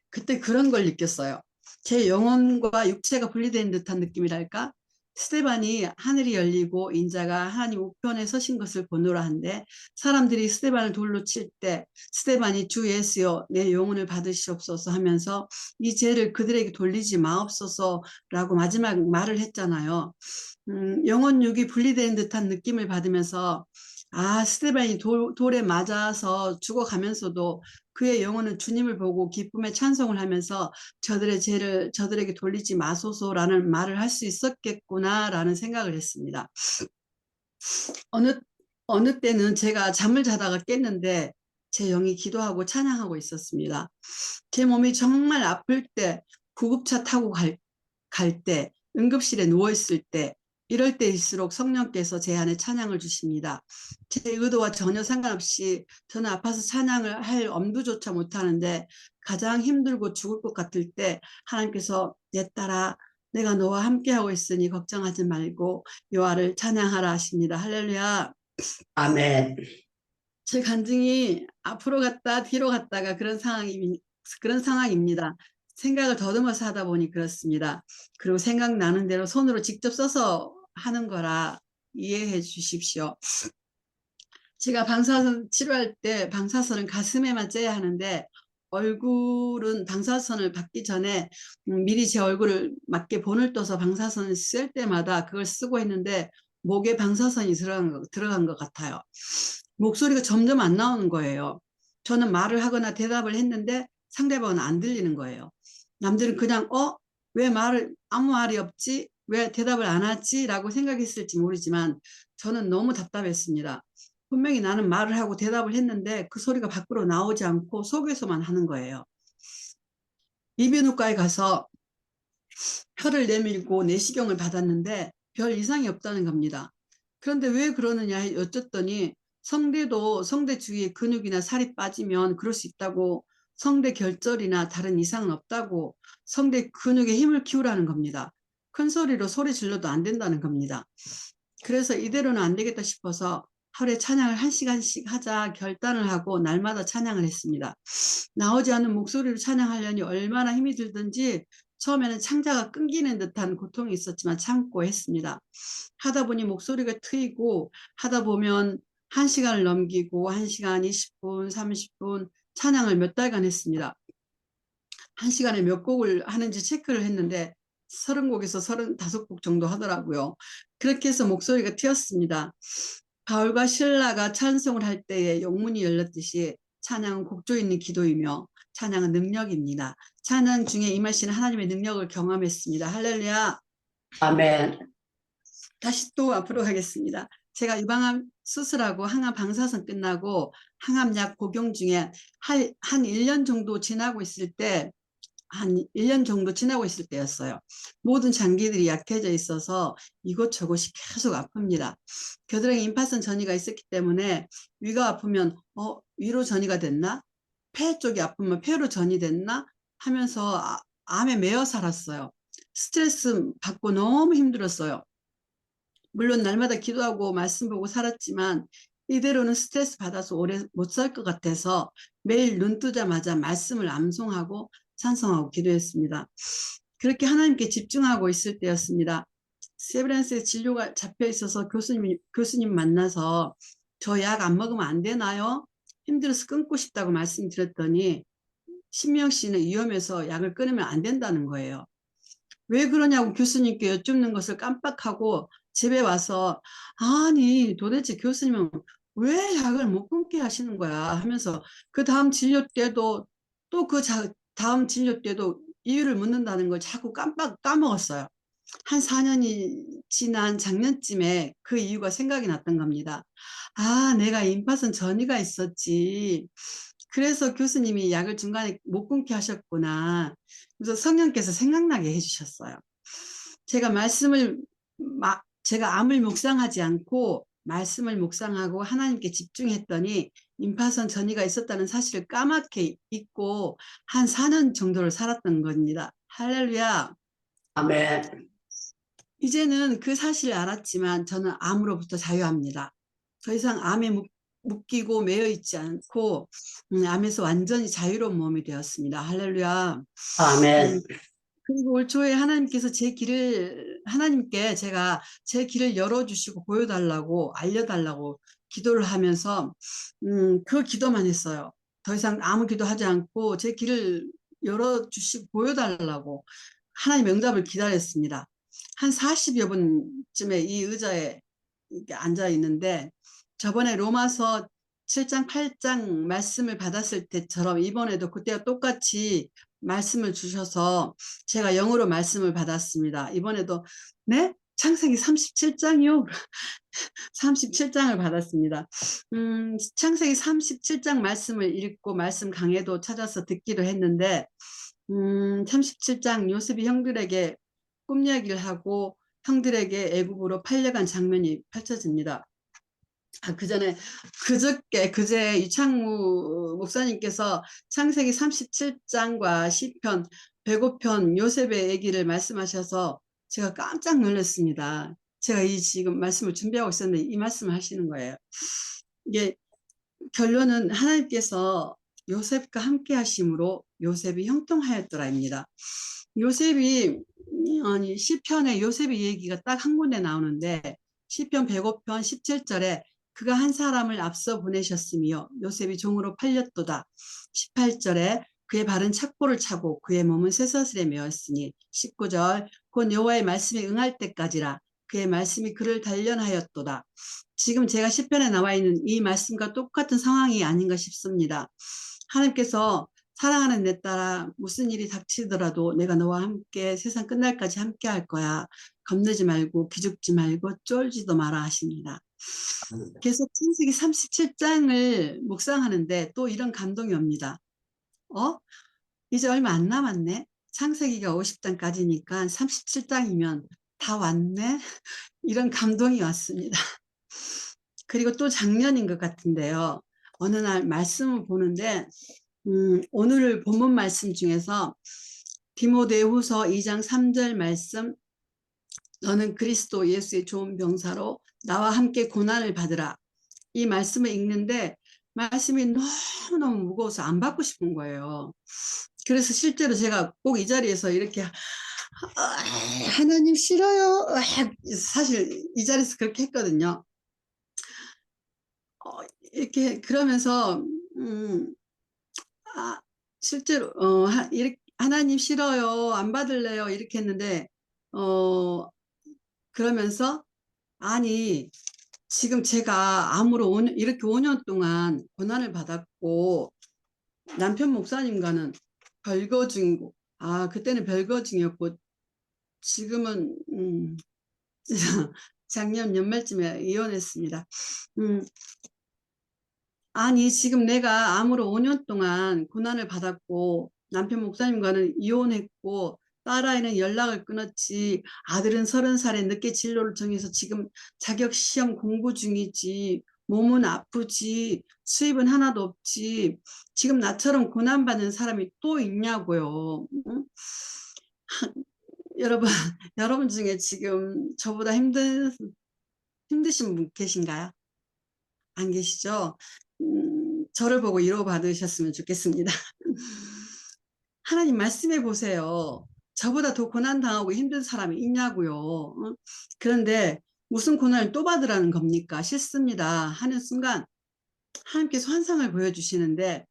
그때 그런 걸 느꼈어요. 제 영혼과 육체가 분리된 듯한 느낌이랄까? 스데반이 하늘이 열리고 인자가 하나님 우편에 서신 것을 보노라 한데 사람들이 스데반을 돌로 칠 때 스데반이 주 예수여 내 영혼을 받으시옵소서 하면서 이 죄를 그들에게 돌리지 마옵소서라고 마지막 말을 했잖아요. 영혼 육이 분리된 듯한 느낌을 받으면서 스데반이 돌에 맞아서 죽어가면서도 그의 영혼은 주님을 보고 기쁨의 찬송을 하면서 저들의 죄를 저들에게 돌리지 마소서라는 말을 할 수 있었겠구나라는 생각을 했습니다. 어느 때는 제가 잠을 자다가 깼는데 제 영이 기도하고 찬양하고 있었습니다. 제 몸이 정말 아플 때, 구급차 타고 갈 때, 응급실에 누워있을 때, 이럴 때일수록 성령께서 제 안에 찬양을 주십니다. 제 의도와 전혀 상관없이 저는 아파서 찬양을 할 엄두조차 못하는데 가장 힘들고 죽을 것 같을 때 하나님께서 내 딸아 내가 너와 함께하고 있으니 걱정하지 말고 여호와를 찬양하라 하십니다. 할렐루야. 아멘. 제 간증이 앞으로 갔다 뒤로 갔다가 그런 상황입니다. 생각을 더듬어서 하다 보니 그렇습니다. 그리고 생각나는 대로 손으로 직접 써서 하는 거라 이해해 주십시오. 제가 방사선 치료할 때 방사선은 가슴에만 쬐야 하는데 얼굴은 방사선을 받기 전에 미리 제 얼굴을 맞게 본을 떠서 방사선을 쓸 때마다 그걸 쓰고 했는데 목에 방사선이 들어간 것 같아요. 목소리가 점점 안 나오는 거예요. 저는 말을 하거나 대답을 했는데 상대방은 안 들리는 거예요. 남들은 그냥 왜 아무 말이 없지? 왜 대답을 안 하지? 라고 생각했을지 모르지만 저는 너무 답답했습니다. 분명히 나는 말을 하고 대답을 했는데 그 소리가 밖으로 나오지 않고 속에서만 하는 거예요. 이비인후과에 가서 혀를 내밀고 내시경을 받았는데 별 이상이 없다는 겁니다. 그런데 왜 그러느냐 여쭸더니 성대 주위에 근육이나 살이 빠지면 그럴 수 있다고 성대 결절이나 다른 이상은 없다고 성대 근육에 힘을 키우라는 겁니다. 큰 소리로 소리 질러도 안 된다는 겁니다. 그래서 이대로는 안 되겠다 싶어서 하루에 찬양을 1시간씩 하자 결단을 하고 날마다 찬양을 했습니다. 나오지 않는 목소리로 찬양하려니 얼마나 힘이 들든지 처음에는 창자가 끊기는 듯한 고통이 있었지만 참고 했습니다. 하다 보니 목소리가 트이고 하다 보면 1시간을 넘기고 1시간 20분, 30분 찬양을 몇 달간 했습니다. 1시간에 몇 곡을 하는지 체크를 했는데 30곡에서 35곡 정도 하더라고요. 그렇게 해서 목소리가 트였습니다. 바울과 실라가 찬송을 할 때에 영문이 열렸듯이 찬양은 곡조 있는 기도이며 찬양은 능력입니다. 찬양 중에 임하시는 하나님의 능력을 경험했습니다. 할렐루야. 아멘. 다시 또 앞으로 가겠습니다. 제가 유방암 수술하고 항암 방사선 끝나고 항암약 복용 중에 한 1년 정도 지나고 있을 때 때였어요. 모든 장기들이 약해져 있어서 이곳저곳이 계속 아픕니다. 겨드랑이 임파선 전이가 있었기 때문에 위가 아프면 위로 전이가 됐나? 폐 쪽이 아프면 폐로 전이 됐나? 하면서 암에 매여 살았어요. 스트레스 받고 너무 힘들었어요. 물론 날마다 기도하고 말씀 보고 살았지만 이대로는 스트레스 받아서 오래 못 살 것 같아서 매일 눈 뜨자마자 말씀을 암송하고 찬송하고 기도했습니다. 그렇게 하나님께 집중하고 있을 때였습니다. 세브란스에 진료가 잡혀 있어서 교수님 만나서 저 약 안 먹으면 안 되나요? 힘들어서 끊고 싶다고 말씀드렸더니 신명 씨는 위험해서 약을 끊으면 안 된다는 거예요. 왜 그러냐고 교수님께 여쭙는 것을 깜빡하고 집에 와서 아니 도대체 교수님은 왜 약을 못 끊게 하시는 거야 하면서 그 다음 진료 때도 또 그 다음 진료 때도 이유를 묻는다는 걸 자꾸 까먹었어요. 한 4년이 지난 작년쯤에 그 이유가 생각이 났던 겁니다. 아, 내가 임파선 전이가 있었지. 그래서 교수님이 약을 중간에 못 끊게 하셨구나. 그래서 성령께서 생각나게 해주셨어요. 제가 제가 암을 묵상하지 않고 말씀을 묵상하고 하나님께 집중했더니 임파선 전이가 있었다는 사실을 까맣게 잊고 한 4년 정도를 살았던 겁니다. 할렐루야. 아멘. 이제는 그 사실을 알았지만 저는 암으로부터 자유합니다. 더 이상 암에 묶이고 매여 있지 않고 암에서 완전히 자유로운 몸이 되었습니다. 할렐루야. 아멘. 그리고 올 초에 하나님께서 하나님께 제가 제 길을 열어주시고 보여달라고, 알려달라고 기도를 하면서, 그 기도만 했어요. 더 이상 아무 기도하지 않고 제 길을 열어주시고 보여달라고 하나님의 응답을 기다렸습니다. 한 40여 분쯤에 이 의자에 이렇게 앉아 있는데, 저번에 로마서 7장, 8장 말씀을 받았을 때처럼 이번에도 그때와 똑같이 말씀을 주셔서 제가 영어로 말씀을 받았습니다. 이번에도 네? 창세기 37장이요? 37장을 받았습니다. 창세기 37장 말씀을 읽고 말씀 강해도 찾아서 듣기도 했는데 37장 요셉이 형들에게 꿈 이야기를 하고 형들에게 애굽으로 팔려간 장면이 펼쳐집니다. 그제 이창무 목사님께서 창세기 37장과 시편 105편 요셉의 얘기를 말씀하셔서 제가 깜짝 놀랐습니다. 제가 지금 말씀을 준비하고 있었는데 이 말씀을 하시는 거예요. 이게 결론은 하나님께서 요셉과 함께 하심으로 요셉이 형통하였더라입니다. 시편에 요셉의 얘기가 딱 한 군데 나오는데 시편 105편 17절에 그가 한 사람을 앞서 보내셨으며 요셉이 종으로 팔렸도다. 18절에 그의 발은 착고를 차고 그의 몸은 쇠사슬에 메었으니 19절 곧 여호와의 말씀이 응할 때까지라 그의 말씀이 그를 단련하였도다. 지금 제가 시편에 나와 있는 이 말씀과 똑같은 상황이 아닌가 싶습니다. 하나님께서 사랑하는 내 딸아 무슨 일이 닥치더라도 내가 너와 함께 세상 끝날까지 함께 할 거야. 겁내지 말고 기죽지 말고 쫄지도 마라 하십니다. 계속 창세기 37장을 묵상하는데 또 이런 감동이 옵니다. 이제 얼마 안 남았네. 창세기가 50장까지니까 37장이면 다 왔네. 이런 감동이 왔습니다. 그리고 또 작년인 것 같은데요. 어느 날 말씀을 보는데 오늘 본문 말씀 중에서 디모데후서 2장 3절 말씀 너는 그리스도 예수의 좋은 병사로 나와 함께 고난을 받으라. 이 말씀을 읽는데 말씀이 너무너무 무거워서 안 받고 싶은 거예요. 그래서 실제로 제가 꼭 이 자리에서 이렇게 하나님 싫어요. 사실 이 자리에서 그렇게 했거든요. 이렇게 그러면서 실제로 이렇게 하나님 싫어요. 안 받을래요. 이렇게 했는데 그러면서 아니 지금 제가 암으로 이렇게 5년 동안 고난을 받았고 남편 목사님과는 별거 중이고 그때는 별거 중이었고 지금은 작년 연말쯤에 이혼했습니다. 아니 지금 내가 암으로 5년 동안 고난을 받았고 남편 목사님과는 이혼했고 딸아이는 연락을 끊었지 아들은 30살에 늦게 진로를 정해서 지금 자격시험 공부 중이지 몸은 아프지 수입은 하나도 없지 지금 나처럼 고난받는 사람이 또 있냐고요. 여러분 중에 지금 저보다 힘드신 분 계신가요? 안 계시죠? 저를 보고 위로 받으셨으면 좋겠습니다. 하나님 말씀해 보세요. 저보다 더 고난당하고 힘든 사람이 있냐고요. 그런데 무슨 고난을 또 받으라는 겁니까? 싫습니다 하는 순간 하나님께서 환상을 보여주시는데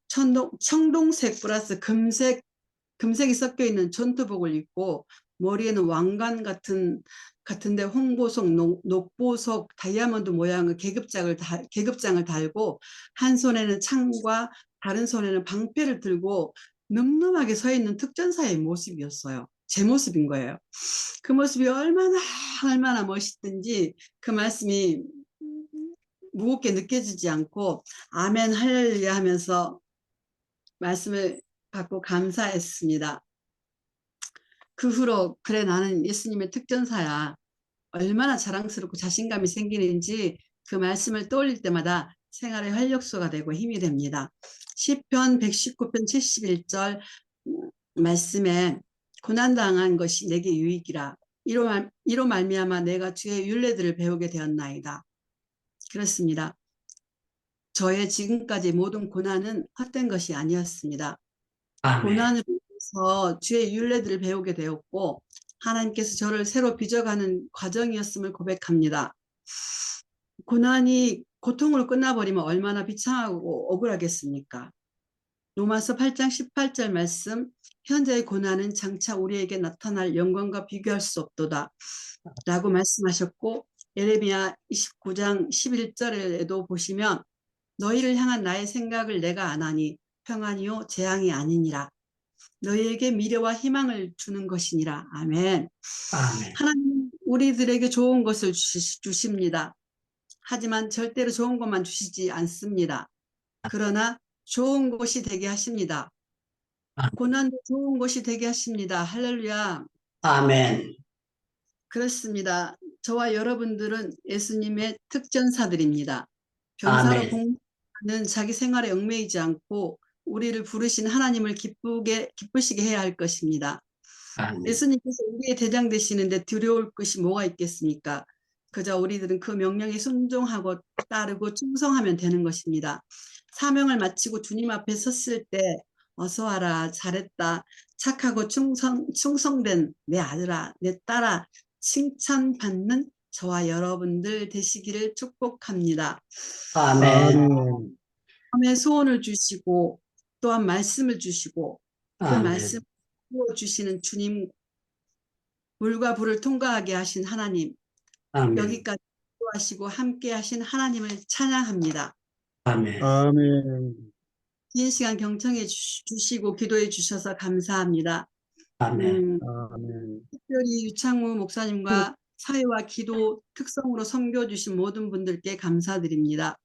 청동색 플러스 금색이 섞여 있는 전투복을 입고 머리에는 왕관 같은데 홍보석, 녹보석, 다이아몬드 모양의 계급장을 달고 한 손에는 창과 다른 손에는 방패를 들고 늠름하게 서 있는 특전사의 모습이었어요. 제 모습인 거예요. 그 모습이 얼마나 멋있든지 그 말씀이 무겁게 느껴지지 않고 아멘 할렐루야 하면서 말씀을 받고 감사했습니다. 그 후로 그래 나는 예수님의 특전사야. 얼마나 자랑스럽고 자신감이 생기는지 그 말씀을 떠올릴 때마다 생활의 활력소가 되고 힘이 됩니다. 시편 119편 71절 말씀에 고난당한 것이 내게 유익이라. 이로 말미암아 내가 주의 율례들을 배우게 되었나이다. 그렇습니다. 저의 지금까지 모든 고난은 헛된 것이 아니었습니다. 아멘. 고난을 통해서 주의 율례들을 배우게 되었고 하나님께서 저를 새로 빚어가는 과정이었음을 고백합니다. 고난이 고통으로 끝나버리면 얼마나 비참하고 억울하겠습니까? 로마서 8장 18절 말씀, 현재의 고난은 장차 우리에게 나타날 영광과 비교할 수 없도다 라고 말씀하셨고, 예레미야 29장 11절에도 보시면 너희를 향한 나의 생각을 내가 아나니 평안이요 재앙이 아니니라. 너희에게 미래와 희망을 주는 것이니라. 아멘. 아멘. 하나님은 우리들에게 좋은 것을 주십니다. 하지만 절대로 좋은 것만 주시지 않습니다. 그러나 좋은 것이 되게 하십니다. 고난도 좋은 것이 되게 하십니다. 할렐루야. 아멘. 그렇습니다. 저와 여러분들은 예수님의 특전사들입니다. 병사로 아멘. 복무하는 자기 생활에 얽매이지 않고 우리를 부르신 하나님을 기쁘시게 해야 할 것입니다. 아멘. 예수님께서 우리의 대장 되시는데 두려울 것이 뭐가 있겠습니까? 그저 우리들은 그 명령에 순종하고 따르고 충성하면 되는 것입니다. 사명을 마치고 주님 앞에 섰을 때 어서 와라, 잘했다, 착하고 충성된 내 아들아, 내 딸아 칭찬받는 저와 여러분들 되시기를 축복합니다. 아멘. 마음의 소원을 주시고 또한 말씀을 주시고 그 아멘. 말씀을 주시는 주님, 물과 불을 통과하게 하신 하나님, 아멘. 여기까지 하시고 함께 하신 하나님을 찬양합니다. 아멘. 아멘. 긴 시간 경청해 주시고 기도해 주셔서 감사합니다. 아멘. 아멘. 특별히 유창무 목사님과 사회와 기도 특성으로 섬겨주신 모든 분들께 감사드립니다.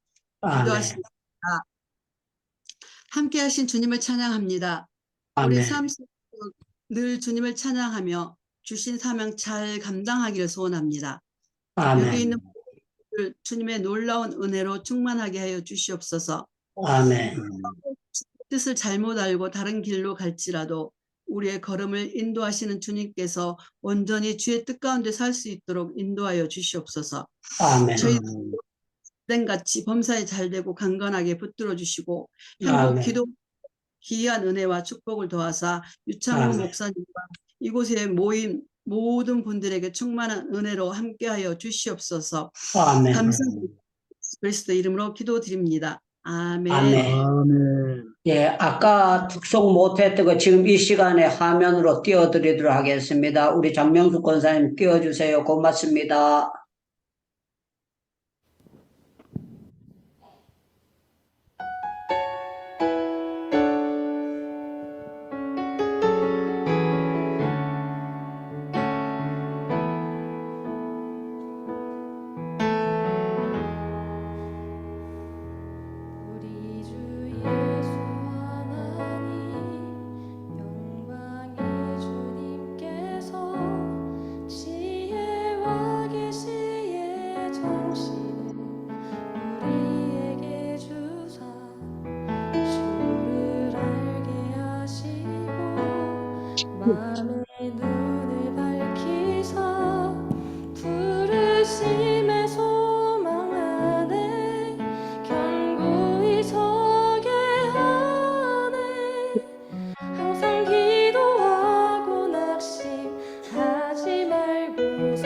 아멘. 기도하십니다. 함께 하신 주님을 찬양합니다. 우리 아멘. 삶 속에서 늘 주님을 찬양하며 주신 사명 잘 감당하기를 소원합니다. 여기 아멘. 있는 분들 주님의 놀라운 은혜로 충만하게 하여 주시옵소서. 아멘. 뜻을 잘못 알고 다른 길로 갈지라도 우리의 걸음을 인도하시는 주님께서 온전히 주의 뜻 가운데 살 수 있도록 인도하여 주시옵소서. 아멘. 저희 같이 범사에 잘되고 강건하게 붙들어 주시고 행복, 아멘. 기도, 기이한 은혜와 축복을 도와서 유창훈 아멘. 목사님과 이곳에 모인 모든 분들에게 충만한 은혜로 함께하여 주시옵소서. 아멘. 감사드립니다. 그리스도 이름으로 기도드립니다. 아멘. 아멘. 아멘. 예, 아까 특송 못했던 거 지금 이 시간에 화면으로 띄워드리도록 하겠습니다. 우리 장명숙 권사님 띄워주세요. 고맙습니다. 우리 주 예수 하나님 영광의 주님께서 지혜와 계시의 정신을 우리에게 주사 주를 알게 하시고 마음의 눈을 밝히사 부르심의 소망 안에 견고히 서게 하네. 항상 기도하고 낙심하지 말고서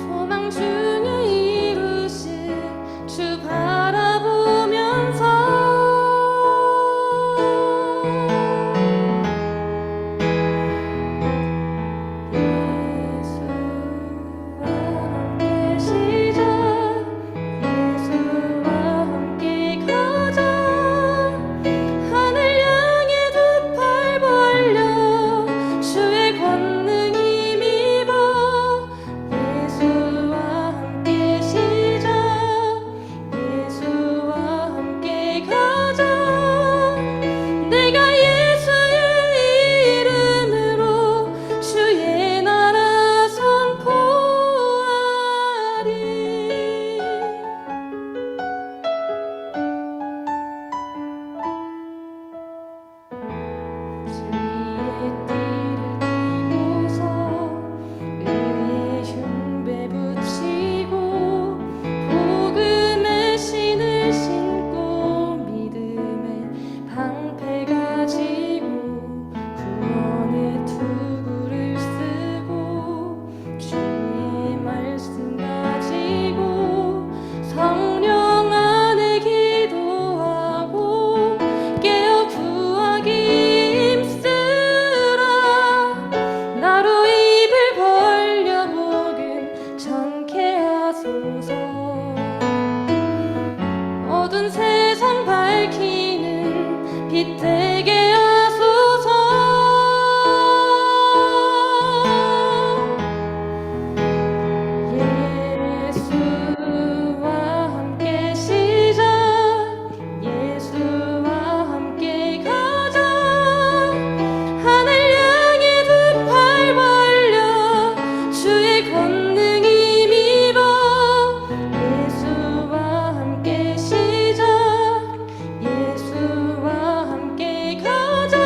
소망 중에 이루실 주 바라보면서 하소서. 어두운 세상 밝히는 빛 되게 하소서. 예수와 함께 시작, 예수와 함께 가자. 하늘 향해 두 팔 벌려 주의 권능 힘입어. 예수와 함께 시작, 예수와 함께 가자.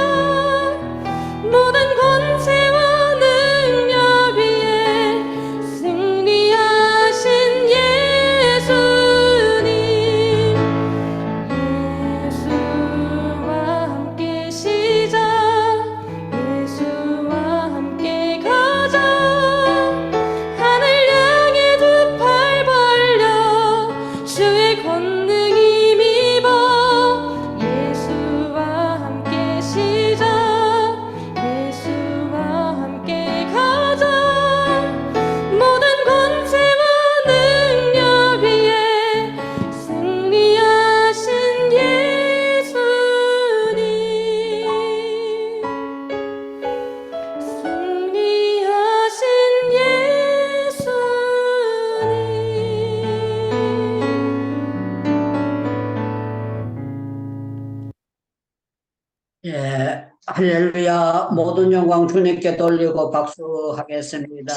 모든 권세와 능력 위에 승리하신 예수님. 예수와 함께 시작, 예수와 함께 가자. 하늘 향해 두 팔 벌려 주의 권능 힘입어. 예수와 함께 시작, 예수와 함께 가자. 모든 권세와 능력 위에 승리하신 예수님. 승리하신 예수님. 예, 할렐루야. 모든 영광 주님께 돌리고 박수하겠습니다.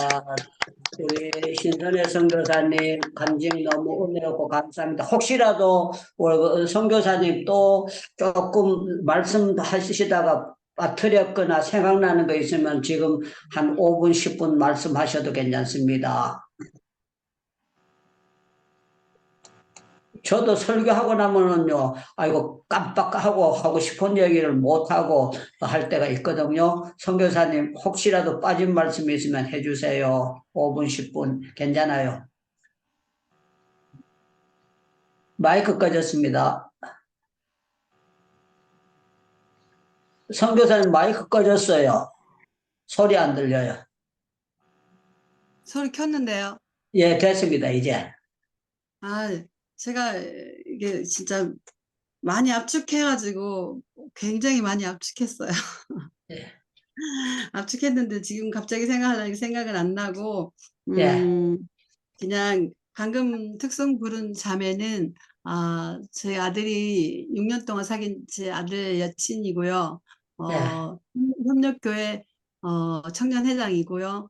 우리 신선혜 선교사님 간증 너무 은혜롭고 감사합니다. 혹시라도 우리 선교사님 또 조금 말씀하시다가 빠뜨렸거나 생각나는 거 있으면 지금 한 5분, 10분 말씀하셔도 괜찮습니다. 저도 설교하고 나면은요, 아이고, 깜빡하고 하고 싶은 얘기를 못하고 할 때가 있거든요. 선교사님, 혹시라도 빠진 말씀이 있으면 해주세요. 5분, 10분. 괜찮아요. 마이크 꺼졌습니다. 선교사님, 마이크 꺼졌어요. 소리 안 들려요. 소리 켰는데요. 예, 됐습니다, 이제. 제가 이게 진짜 많이 압축해가지고 굉장히 많이 압축했어요. 예. 압축했는데 지금 갑자기 생각하려니까 생각은 안 나고, 예. 그냥 방금 특송 부른 자매는, 제 아들이 6년 동안 사귄 제 아들 여친이고요. 협력교회, 청년회장이고요.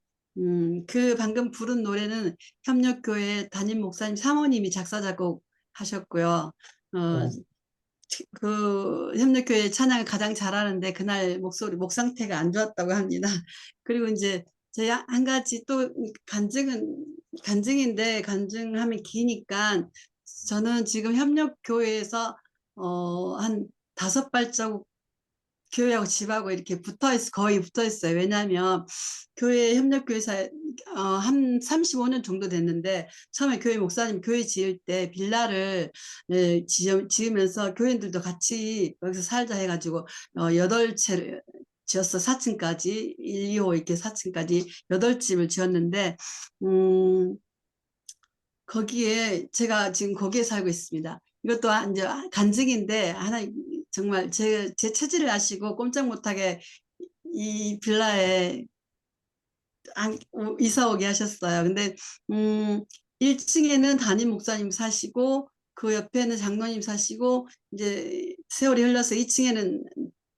그 방금 부른 노래는 협력교회 담임 목사님 사모님이 작사, 작곡 하셨고요. 그 협력교회 찬양을 가장 잘하는데 그날 목 상태가 안 좋았다고 합니다. 그리고 이제 제가 한 가지 또 간증인데 간증하면 기니까 저는 지금 협력교회에서 한 5발자국 교회하고 집하고 이렇게 거의 붙어 있어요. 왜냐하면 협력교회사 한 35년 정도 됐는데 처음에 교회 목사님 교회 지을 때 빌라를 지으면서 교인들도 같이 여기서 살자 해가지고 8채를 지었어. 4층까지 1, 2호 이렇게 4층까지 8집을 지었는데 거기에 제가 지금 거기에 살고 있습니다. 이것도 이제 간증인데 하나 정말 제 체질을 아시고 꼼짝 못하게 이 빌라에 이사 오게 하셨어요. 근데 1층에는 담임 목사님 사시고 그 옆에는 장로님 사시고 이제 세월이 흘러서 2층에는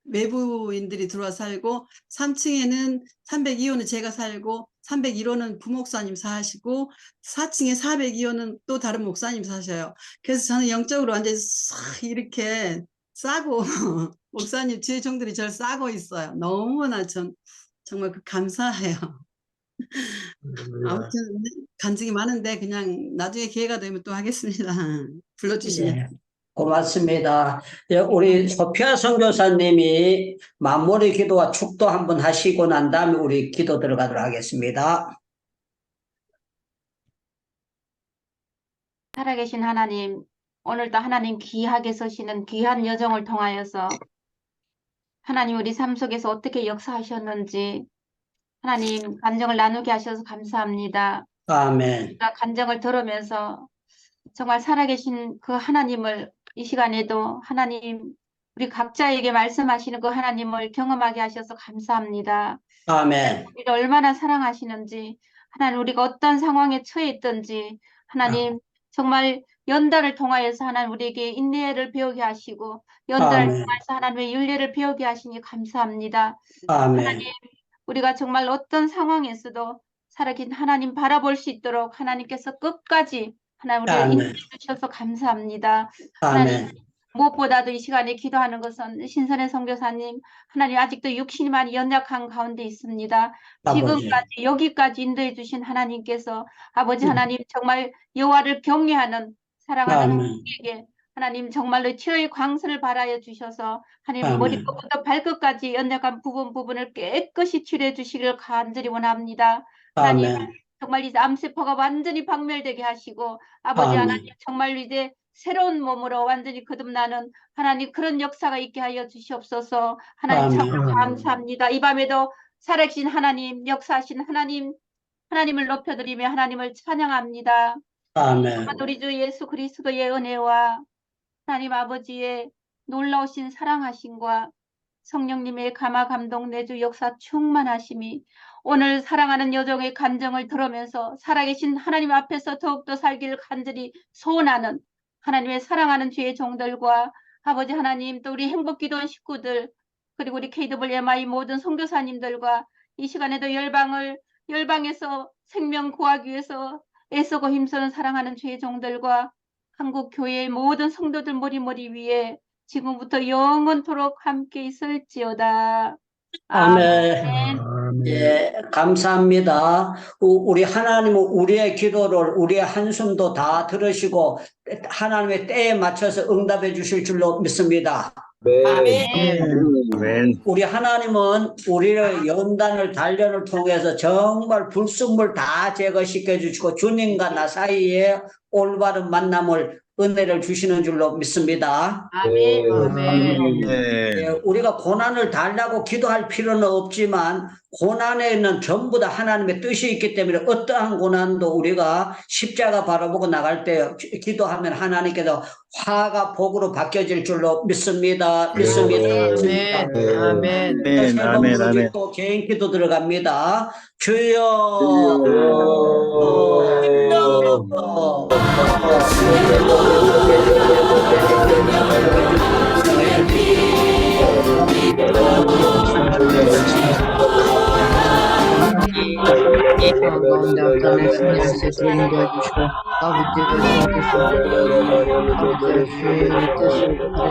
외부인들이 들어와 살고 3층에는 302호는 제가 살고 301호는 부목사님 사시고 4층에 402호는 또 다른 목사님 사셔요. 그래서 저는 영적으로 완전히 싹 이렇게 싸고 목사님 제 종들이 저를 싸고 있어요. 너무나 정말 감사해요. 아무튼 간증이 많은데 그냥 나중에 기회가 되면 또 하겠습니다. 불러주시면. 네, 고맙습니다. 예, 우리 소피아 선교사님이 마무리 기도와 축도 한번 하시고 난 다음에 우리 기도 들어가도록 하겠습니다. 살아계신 하나님, 오늘도 하나님 귀하게 서시는 귀한 여정을 통하여서 하나님 우리 삶 속에서 어떻게 역사하셨는지 하나님 감정을 나누게 하셔서 감사합니다. 아멘. 간증을 들으면서 정말 살아계신 그 하나님을 이 시간에도 하나님 우리 각자에게 말씀하시는 그 하나님을 경험하게 하셔서 감사합니다. 아멘. 우리를 얼마나 사랑하시는지 하나님 우리가 어떤 상황에 처해 있든지 하나님 정말 연단을 통하여서 하나님 우리에게 인내를 배우게 하시고 연단을 아멘. 통해서 하나님의 윤례를 배우게 하시니 감사합니다. 아멘. 하나님 우리가 정말 어떤 상황에서도 살아계신 하나님 바라볼 수 있도록 하나님께서 끝까지 하나님 우리를 아멘. 인도해 주셔서 감사합니다. 하나님 아멘. 무엇보다도 이 시간에 기도하는 것은 신선의 선교사님 하나님 아직도 육신이 많이 연약한 가운데 있습니다. 아버지. 지금까지 여기까지 인도해 주신 하나님께서 아버지 하나님 정말 여호와를 경외하는 사랑하는 아멘. 우리에게 하나님 정말로 치료의 광선을 발하여 주셔서 하나님 아멘. 머리끝부터 발끝까지 연약한 부분을 깨끗이 치료해 주시기를 간절히 원합니다. 하나님 아멘. 정말 이제 암세포가 완전히 박멸되게 하시고 아버지 아멘. 하나님 정말 이제 새로운 몸으로 완전히 거듭나는 하나님 그런 역사가 있게 하여 주시옵소서. 하나님 참 아멘. 감사합니다. 이 밤에도 살아계신 하나님 역사하신 하나님을 높여드리며 하나님을 찬양합니다. 아멘. 우리 주 예수 그리스도의 은혜와 하나님 아버지의 놀라우신 사랑하심과 성령님의 감화 감동 내주 역사 충만하심이 오늘 사랑하는 여정의 간증을 들으면서 살아계신 하나님 앞에서 더욱더 살기를 간절히 소원하는 하나님의 사랑하는 주의 종들과 아버지 하나님 또 우리 행복기도원 식구들 그리고 우리 KWMI 모든 선교사님들과 이 시간에도 열방에서 생명 구하기 위해서 애쓰고 힘쓰는 사랑하는 주의 종들과 한국 교회의 모든 성도들 머리 위에 지금부터 영원토록 함께 있을지어다. 아멘. 아멘. 예, 감사합니다. 우리 하나님은 우리의 기도를, 우리의 한숨도 다 들으시고 하나님의 때에 맞춰서 응답해 주실 줄로 믿습니다. 아멘. 우리 하나님은 우리를 연단을 단련을 통해서 정말 불순물 다 제거시켜 주시고 주님과 나 사이에 올바른 만남을 은혜를 주시는 줄로 믿습니다. 아멘. 네. 예, 우리가 고난을 달라고 기도할 필요는 없지만 고난에는 전부 다 하나님의 뜻이 있기 때문에 어떠한 고난도 우리가 십자가 바라보고 나갈 때 기도하면 하나님께서 화가 복으로 바뀌어질 줄로 믿습니다. 믿습니다. 아멘. 세 번 아멘. 아멘. 부르고 개인 기도 들어갑니다. 주여. 가운데 어떤 말씀을 인도해 주시고 아버지의 주의 뜻을 가르쳐